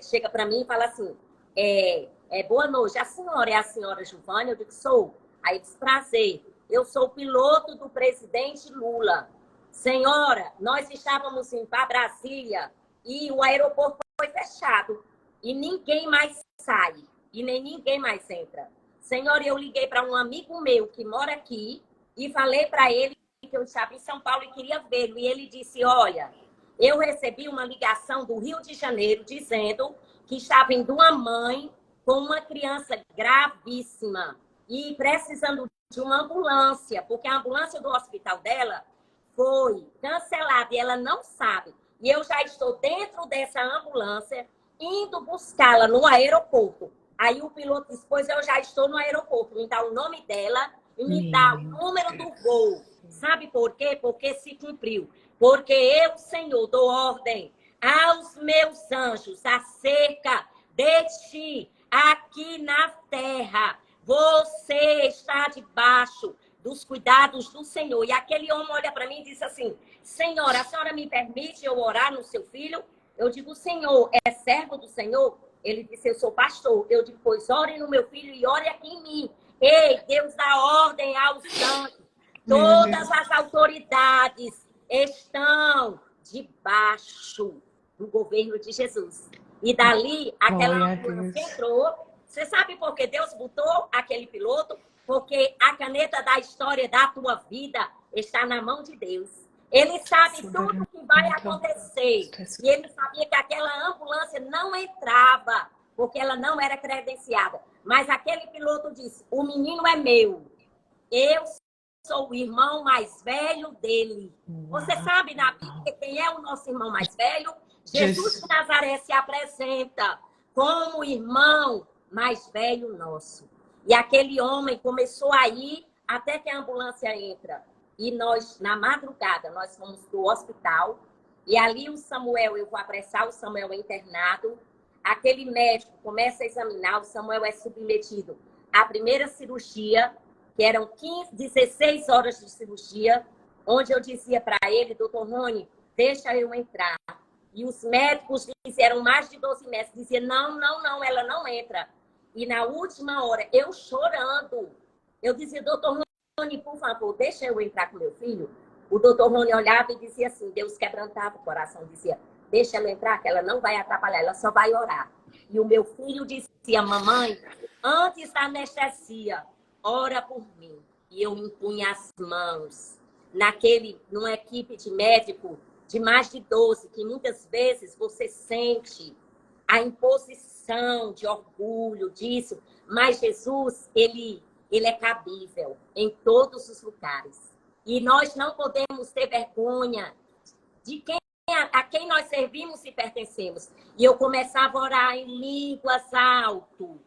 chega para mim e fala assim, boa noite, a senhora é a senhora Giovânia? Eu digo, sou. Aí diz, prazer, eu sou o piloto do presidente Lula. Senhora, nós estávamos indo para Brasília e o aeroporto foi fechado. E ninguém mais sai, e nem ninguém mais entra. Senhora, eu liguei para um amigo meu que mora aqui e falei para ele que eu estava em São Paulo e queria vê-lo. E ele disse, olha, eu recebi uma ligação do Rio de Janeiro dizendo que estava indo uma mãe com uma criança gravíssima e precisando de uma ambulância, porque a ambulância do hospital dela foi cancelada e ela não sabe. E eu já estou dentro dessa ambulância, indo buscá-la no aeroporto. Aí o piloto disse, pois eu já estou no aeroporto, me dá o nome dela e me dá o número do voo. Sabe por quê? Porque se cumpriu. Porque eu, Senhor, dou ordem aos meus anjos acerca de ti, aqui na terra. Você está debaixo dos cuidados do Senhor. E aquele homem olha para mim e diz assim, Senhora, a senhora me permite eu orar no seu filho? Eu digo, Senhor, é servo do Senhor? Ele disse, eu sou pastor. Eu digo, pois ore no meu filho e ore aqui em mim. Ei, Deus dá ordem aos santos. Todas as autoridades estão debaixo do governo de Jesus. E dali, aquela ambulância entrou. Você sabe por que Deus botou aquele piloto? Porque a caneta da história da tua vida está na mão de Deus. Ele sabe tudo o que vai acontecer. E ele sabia que aquela ambulância não entrava, porque ela não era credenciada. Mas aquele piloto disse, o menino é meu. Eu sou o irmão mais velho dele. Você sabe na Bíblia quem é o nosso irmão mais velho? Jesus de Nazaré se apresenta como o irmão mais velho nosso. E aquele homem começou a ir até que a ambulância entra. E nós, na madrugada, nós fomos para o hospital. E ali o Samuel, eu vou apressar o Samuel internado. Aquele médico começa a examinar, o Samuel é submetido à primeira cirurgia, que eram 16 horas de cirurgia, onde eu dizia para ele, doutor Rony, deixa eu entrar. E os médicos disseram, mais de 12 médicos, diziam, não, ela não entra. E na última hora, eu chorando, eu dizia, doutor Rony, por favor, deixa eu entrar com meu filho. O doutor Rony olhava e dizia assim, Deus quebrantava o coração, dizia, deixa ela entrar, que ela não vai atrapalhar, ela só vai orar. E o meu filho dizia, mamãe, antes da anestesia, ora por mim. E eu impunha as mãos numa equipe de médico de mais de 12, que muitas vezes você sente a imposição de orgulho disso, mas Jesus, ele ele é cabível em todos os lugares. E nós não podemos ter vergonha de a quem nós servimos e pertencemos. E eu começava a orar em línguas alto.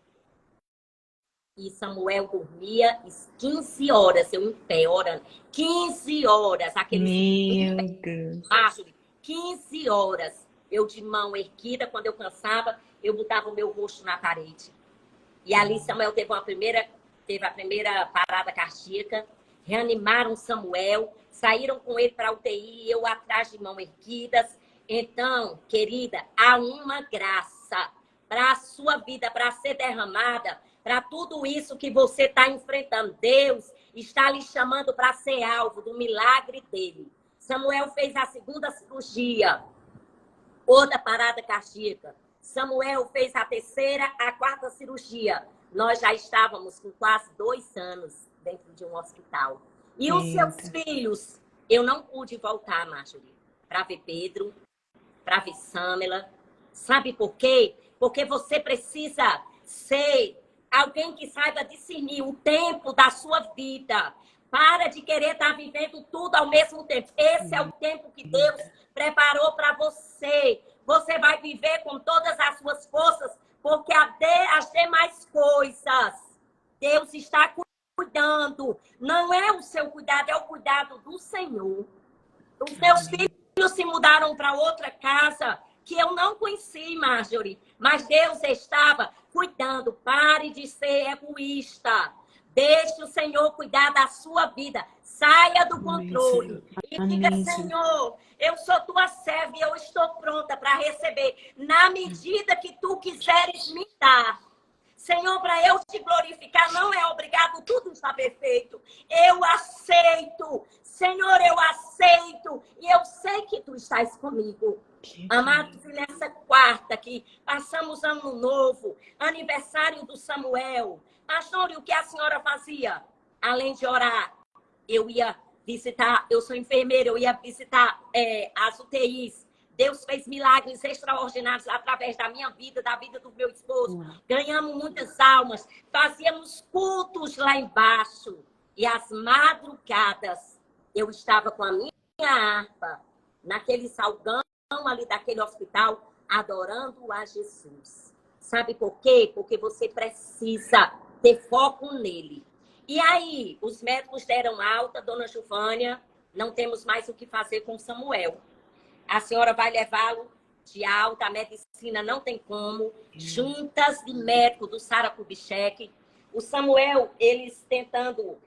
E Samuel dormia 15 horas, eu em pé, orando. 15 horas, Meu Deus. 15 horas. Eu de mão erguida, quando eu cansava, eu botava o meu rosto na parede. E ali Samuel teve a primeira parada cardíaca. Reanimaram Samuel, saíram com ele para a UTI, eu atrás de mão erguidas. Então, querida, há uma graça para a sua vida, para ser derramada, para tudo isso que você está enfrentando. Deus está lhe chamando para ser alvo do milagre dele. Samuel fez a 2ª cirurgia, outra parada cardíaca. Samuel fez a 3ª, a 4ª cirurgia. Nós já estávamos com quase 2 anos dentro de um hospital. E os seus filhos, eu não pude voltar, Marjorie, para ver Pedro, para ver Samela. Sabe por quê? Porque você precisa ser alguém que saiba discernir o tempo da sua vida. Para de querer estar vivendo tudo ao mesmo tempo. Esse é o tempo que Deus preparou para você. Você vai viver com todas as suas forças, porque as demais coisas, Deus está cuidando. Não é o seu cuidado, é o cuidado do Senhor. Os meus filhos se mudaram para outra casa que eu não conheci, Marjorie, mas Deus estava cuidando. Pare de ser egoísta. Deixe o Senhor cuidar da sua vida. Saia do controle. E diga, Senhor, eu sou tua serva e eu estou pronta para receber na medida que tu quiseres me dar. Senhor, para eu te glorificar, não é obrigado, tudo está perfeito. Eu aceito. Senhor, eu aceito. E eu sei que tu estás comigo. Amados, e nessa quarta que passamos ano novo, aniversário do Samuel. Pastor, e o que a senhora fazia? Além de orar, eu ia visitar, eu sou enfermeira, eu ia visitar as UTIs. Deus fez milagres extraordinários através da minha vida, da vida do meu esposo. Ganhamos muitas almas. Fazíamos cultos lá embaixo. E às madrugadas, eu estava com a minha harpa, naquele salgão ali daquele hospital, adorando a Jesus. Sabe por quê? Porque você precisa ter foco nele. E aí, os médicos deram alta, dona Giovânia, não temos mais o que fazer com Samuel. A senhora vai levá-lo de alta, a medicina não tem como. Juntas de médico do Sara Kubitschek. O Samuel, eles tentando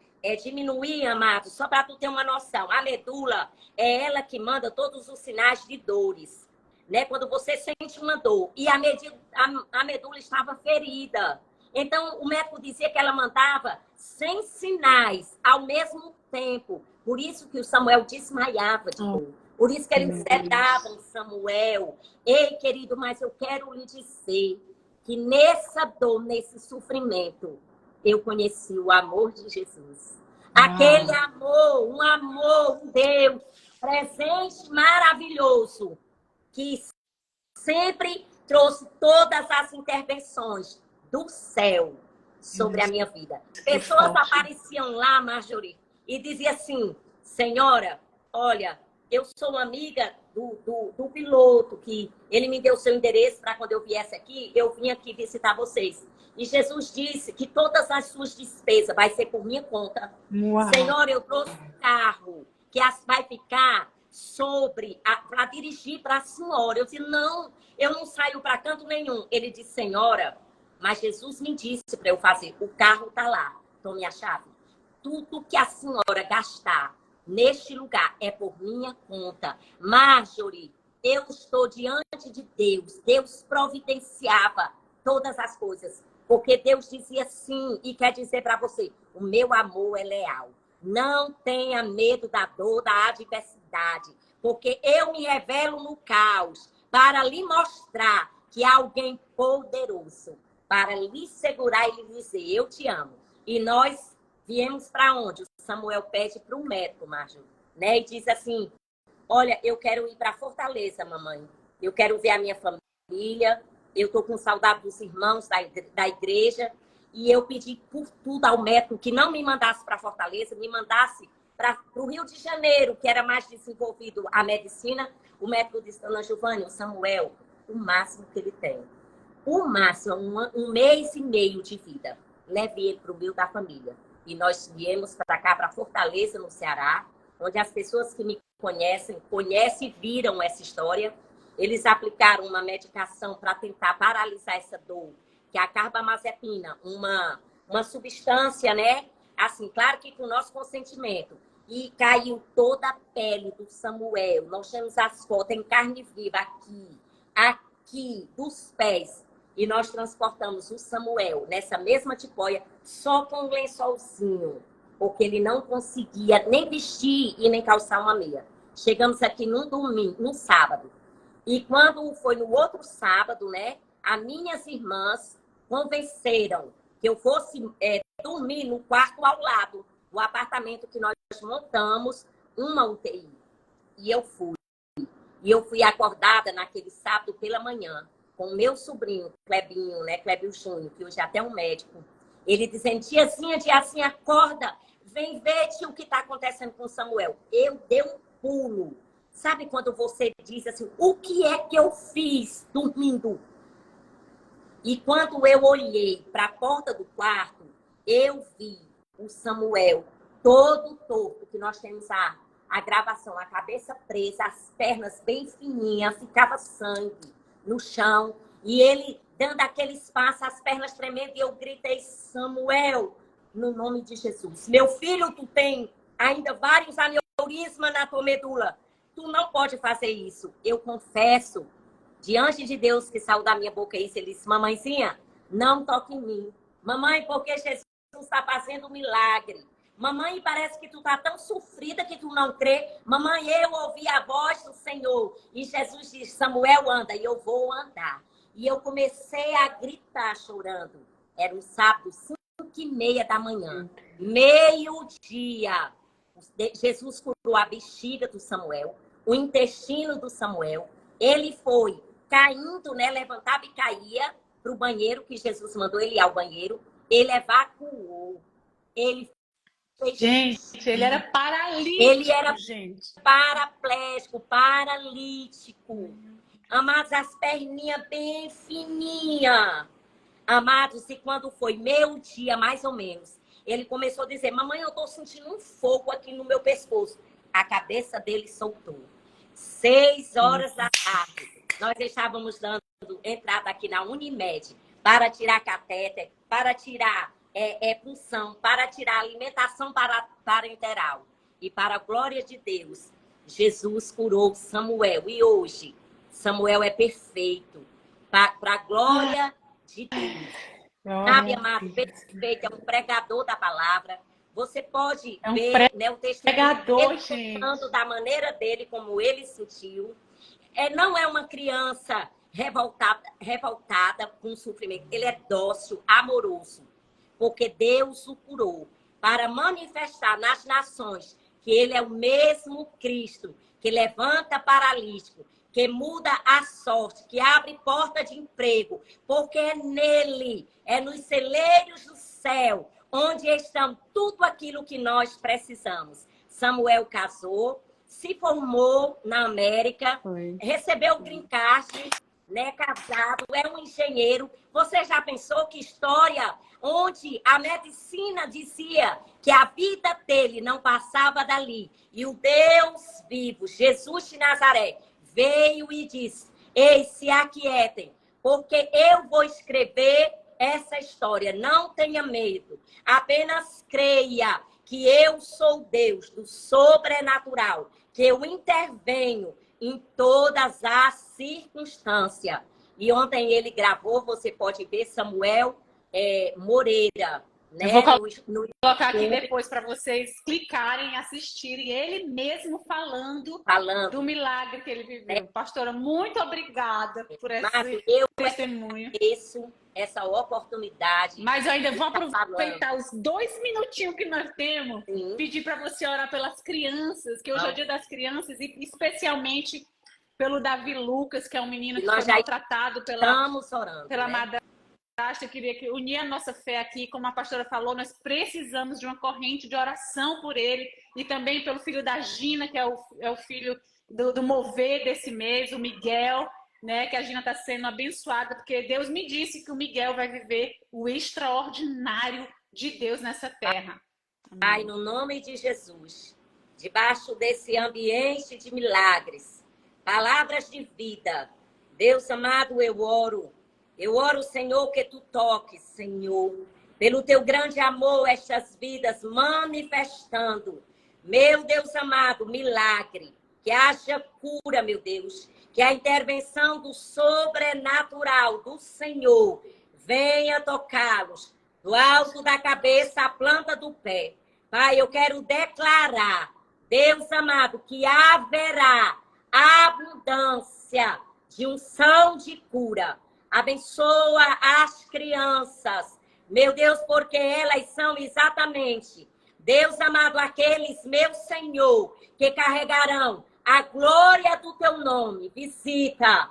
diminuir, amado, só para tu ter uma noção. A medula é ela que manda todos os sinais de dores. Né? Quando você sente uma dor. E a medula estava ferida. Então, o médico dizia que ela mandava 100 sinais ao mesmo tempo. Por isso que o Samuel desmaiava de dor. Por isso que eles sedavam Samuel. Ei, querido, mas eu quero lhe dizer que nessa dor, nesse sofrimento, eu conheci o amor de Jesus. Aquele amor, um Deus presente, maravilhoso, que sempre trouxe todas as intervenções do céu sobre a minha vida. Pessoas apareciam lá, Marjorie, e diziam assim, senhora, olha, eu sou amiga do piloto, que ele me deu seu endereço para quando eu viesse aqui, eu vim aqui visitar vocês. E Jesus disse que todas as suas despesas vai ser por minha conta. Uau. Senhor, eu trouxe um carro que vai ficar para dirigir para a senhora. Eu disse, não, eu não saio para canto nenhum. Ele disse, senhora, mas Jesus me disse para eu fazer. O carro está lá. Tome a chave. Tudo que a senhora gastar neste lugar é por minha conta. Marjorie, eu estou diante de Deus. Deus providenciava todas as coisas. Porque Deus dizia sim e quer dizer para você, o meu amor é leal. Não tenha medo da dor, da adversidade. Porque eu me revelo no caos para lhe mostrar que há alguém poderoso para lhe segurar e lhe dizer, eu te amo. E nós viemos para onde? O Samuel pede para o médico, Marjorie, né? E diz assim, olha, eu quero ir para Fortaleza, mamãe. Eu quero ver a minha família. Eu estou com saudade dos irmãos da igreja. E eu pedi por tudo ao médico que não me mandasse para Fortaleza, me mandasse para o Rio de Janeiro, que era mais desenvolvido a medicina. O médico disse, dona Giovânia, o Samuel, o máximo que ele tem, o máximo, um mês e meio de vida. Leve ele para o meio da família. E nós viemos para cá, para Fortaleza, no Ceará, onde as pessoas que me conhecem e viram essa história. Eles aplicaram uma medicação para tentar paralisar essa dor, que é a carbamazepina, uma substância, né? Assim, claro que com o nosso consentimento. E caiu toda a pele do Samuel. Nós temos as fotos em carne viva aqui, dos pés. E nós transportamos o Samuel nessa mesma tipóia, só com um lençolzinho, porque ele não conseguia nem vestir e nem calçar uma meia. Chegamos aqui no domingo, no sábado. E quando foi no outro sábado, né? As minhas irmãs convenceram que eu fosse dormir no quarto ao lado, o apartamento que nós montamos, uma UTI. E eu fui. E eu fui acordada naquele sábado pela manhã, com o meu sobrinho, Clebinho, né? Clebinho Júnior, que hoje é até um médico. Ele dizendo, tiazinha, acorda, vem ver o que está acontecendo com o Samuel. Eu dei um pulo. Sabe quando você diz assim, o que é que eu fiz dormindo? E quando eu olhei para a porta do quarto, eu vi o Samuel todo torto, que nós temos a gravação, a cabeça presa, as pernas bem fininhas, ficava sangue no chão. E ele dando aquele espaço, as pernas tremendo, e eu gritei, Samuel, no nome de Jesus. Meu filho, tu tem ainda vários aneurismas na tua medula. Tu não pode fazer isso. Eu confesso, diante de Deus que saiu da minha boca isso, ele disse, mamãezinha, não toque em mim. Mamãe, porque Jesus está fazendo um milagre. Mamãe, parece que tu está tão sofrida que tu não crê. Mamãe, eu ouvi a voz do Senhor. E Jesus disse, Samuel, anda. E eu vou andar. E eu comecei a gritar chorando. Era um sábado, 5h30 da manhã. Meio-dia. Jesus curou a bexiga do Samuel, o intestino do Samuel. Ele foi caindo, né? Levantava e caía para o banheiro, que Jesus mandou ele ir ao banheiro. Ele evacuou. Ele fez... Gente, ele era paralítico. Ele era gente. paraplégico, paralítico. Amados, as perninhas bem fininhas. Amados, e quando foi meio-dia, mais ou menos, ele começou a dizer, mamãe, eu estou sentindo um fogo aqui no meu pescoço. A cabeça dele soltou. 6h da tarde, nós estávamos dando entrada aqui na Unimed para tirar catéter, para tirar punção, para tirar alimentação parenteral. E para a glória de Deus, Jesus curou Samuel. E hoje, Samuel é perfeito. Para a glória de Deus. Sabe, amado, perfeito, é um pregador da palavra. Você pode ver né, o testemunho dele contando da maneira dele, como ele sentiu. Não é uma criança revoltada com sofrimento. Ele é dócil, amoroso. Porque Deus o curou para manifestar nas nações que ele é o mesmo Cristo, que levanta paralítico, que muda a sorte, que abre porta de emprego, porque é nele, é nos celeiros do céu, onde estão tudo aquilo que nós precisamos. Samuel casou, se formou na América, recebeu o green card, né, casado, é um engenheiro. Você já pensou que história onde a medicina dizia que a vida dele não passava dali, e o Deus vivo, Jesus de Nazaré, veio e disse, ei, se aquietem, porque eu vou escrever essa história. Não tenha medo, apenas creia que eu sou Deus do sobrenatural, que eu intervenho em todas as circunstâncias. E ontem ele gravou, você pode ver, Samuel Moreira. Né? Eu vou colocar aqui depois para vocês clicarem, assistirem ele mesmo falando do milagre que ele viveu. Pastora, muito obrigada por esse testemunho. Essa oportunidade. Mas eu ainda vou aproveitar os 2 minutinhos que nós temos, pedir para você orar pelas crianças, que hoje é o Dia das Crianças, e especialmente pelo Davi Lucas, que é um menino que foi maltratado pela madame eu queria unir a nossa fé aqui, como a pastora falou, nós precisamos de uma corrente de oração por ele e também pelo filho da Gina, que é o filho do mover desse mês, o Miguel, né? Que a Gina está sendo abençoada, porque Deus me disse que o Miguel vai viver o extraordinário de Deus nessa terra. Pai, no nome de Jesus, debaixo desse ambiente de milagres, palavras de vida, Deus amado, eu oro, Senhor, que tu toques, Senhor, pelo teu grande amor, estas vidas manifestando, meu Deus amado, milagre, que haja cura, meu Deus, que a intervenção do sobrenatural do Senhor venha tocá-los, do alto da cabeça à planta do pé. Pai, eu quero declarar, Deus amado, que haverá abundância de unção de cura. Abençoa as crianças, meu Deus, porque elas são exatamente, Deus amado, aqueles, meu Senhor, que carregarão a glória do teu nome. Visita,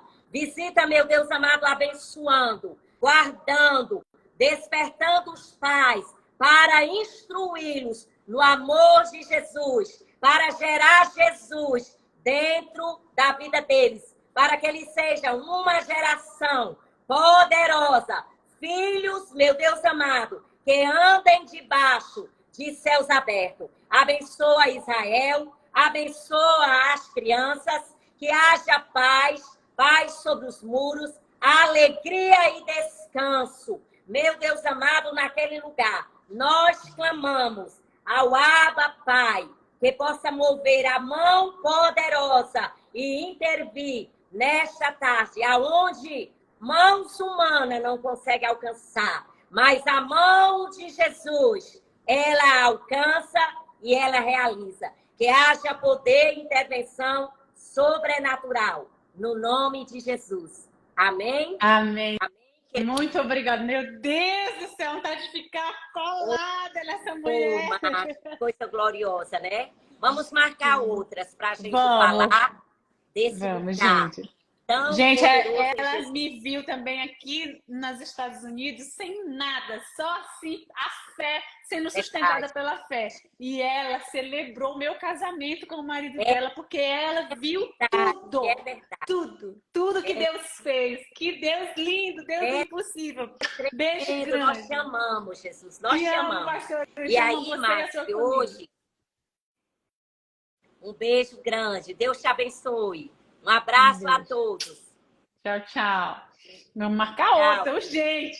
meu Deus amado, abençoando, guardando, despertando os pais para instruí-los no amor de Jesus, para gerar Jesus dentro da vida deles, para que eles sejam uma geração poderosa, filhos, meu Deus amado, que andem debaixo de céus abertos. Abençoa Israel, abençoa as crianças, que haja paz sobre os muros, alegria e descanso. Meu Deus amado, naquele lugar, nós clamamos ao Abba Pai, que possa mover a mão poderosa e intervir nesta tarde, aonde mãos humanas não conseguem alcançar, mas a mão de Jesus, ela alcança e ela realiza. Que haja poder e intervenção sobrenatural, no nome de Jesus. Amém? Amém. Amém. Muito obrigada. Meu Deus do céu, vontade de ficar colada nessa mulher. Coisa gloriosa, né? Vamos marcar outras para a gente falar desse lugar. Gente. Gente, ela me viu também aqui nos Estados Unidos sem nada, só assim, a fé, sendo sustentada pela fé. E ela celebrou o meu casamento com o marido dela, porque ela viu tudo que Deus fez. Que Deus lindo, Deus impossível. Beijo grande. Nós te amamos, Jesus, nós te amamos. Pastor, e aí, Márcia, hoje, um beijo grande, Deus te abençoe. Um abraço a todos. Tchau, tchau. Vamos marcar outra, gente.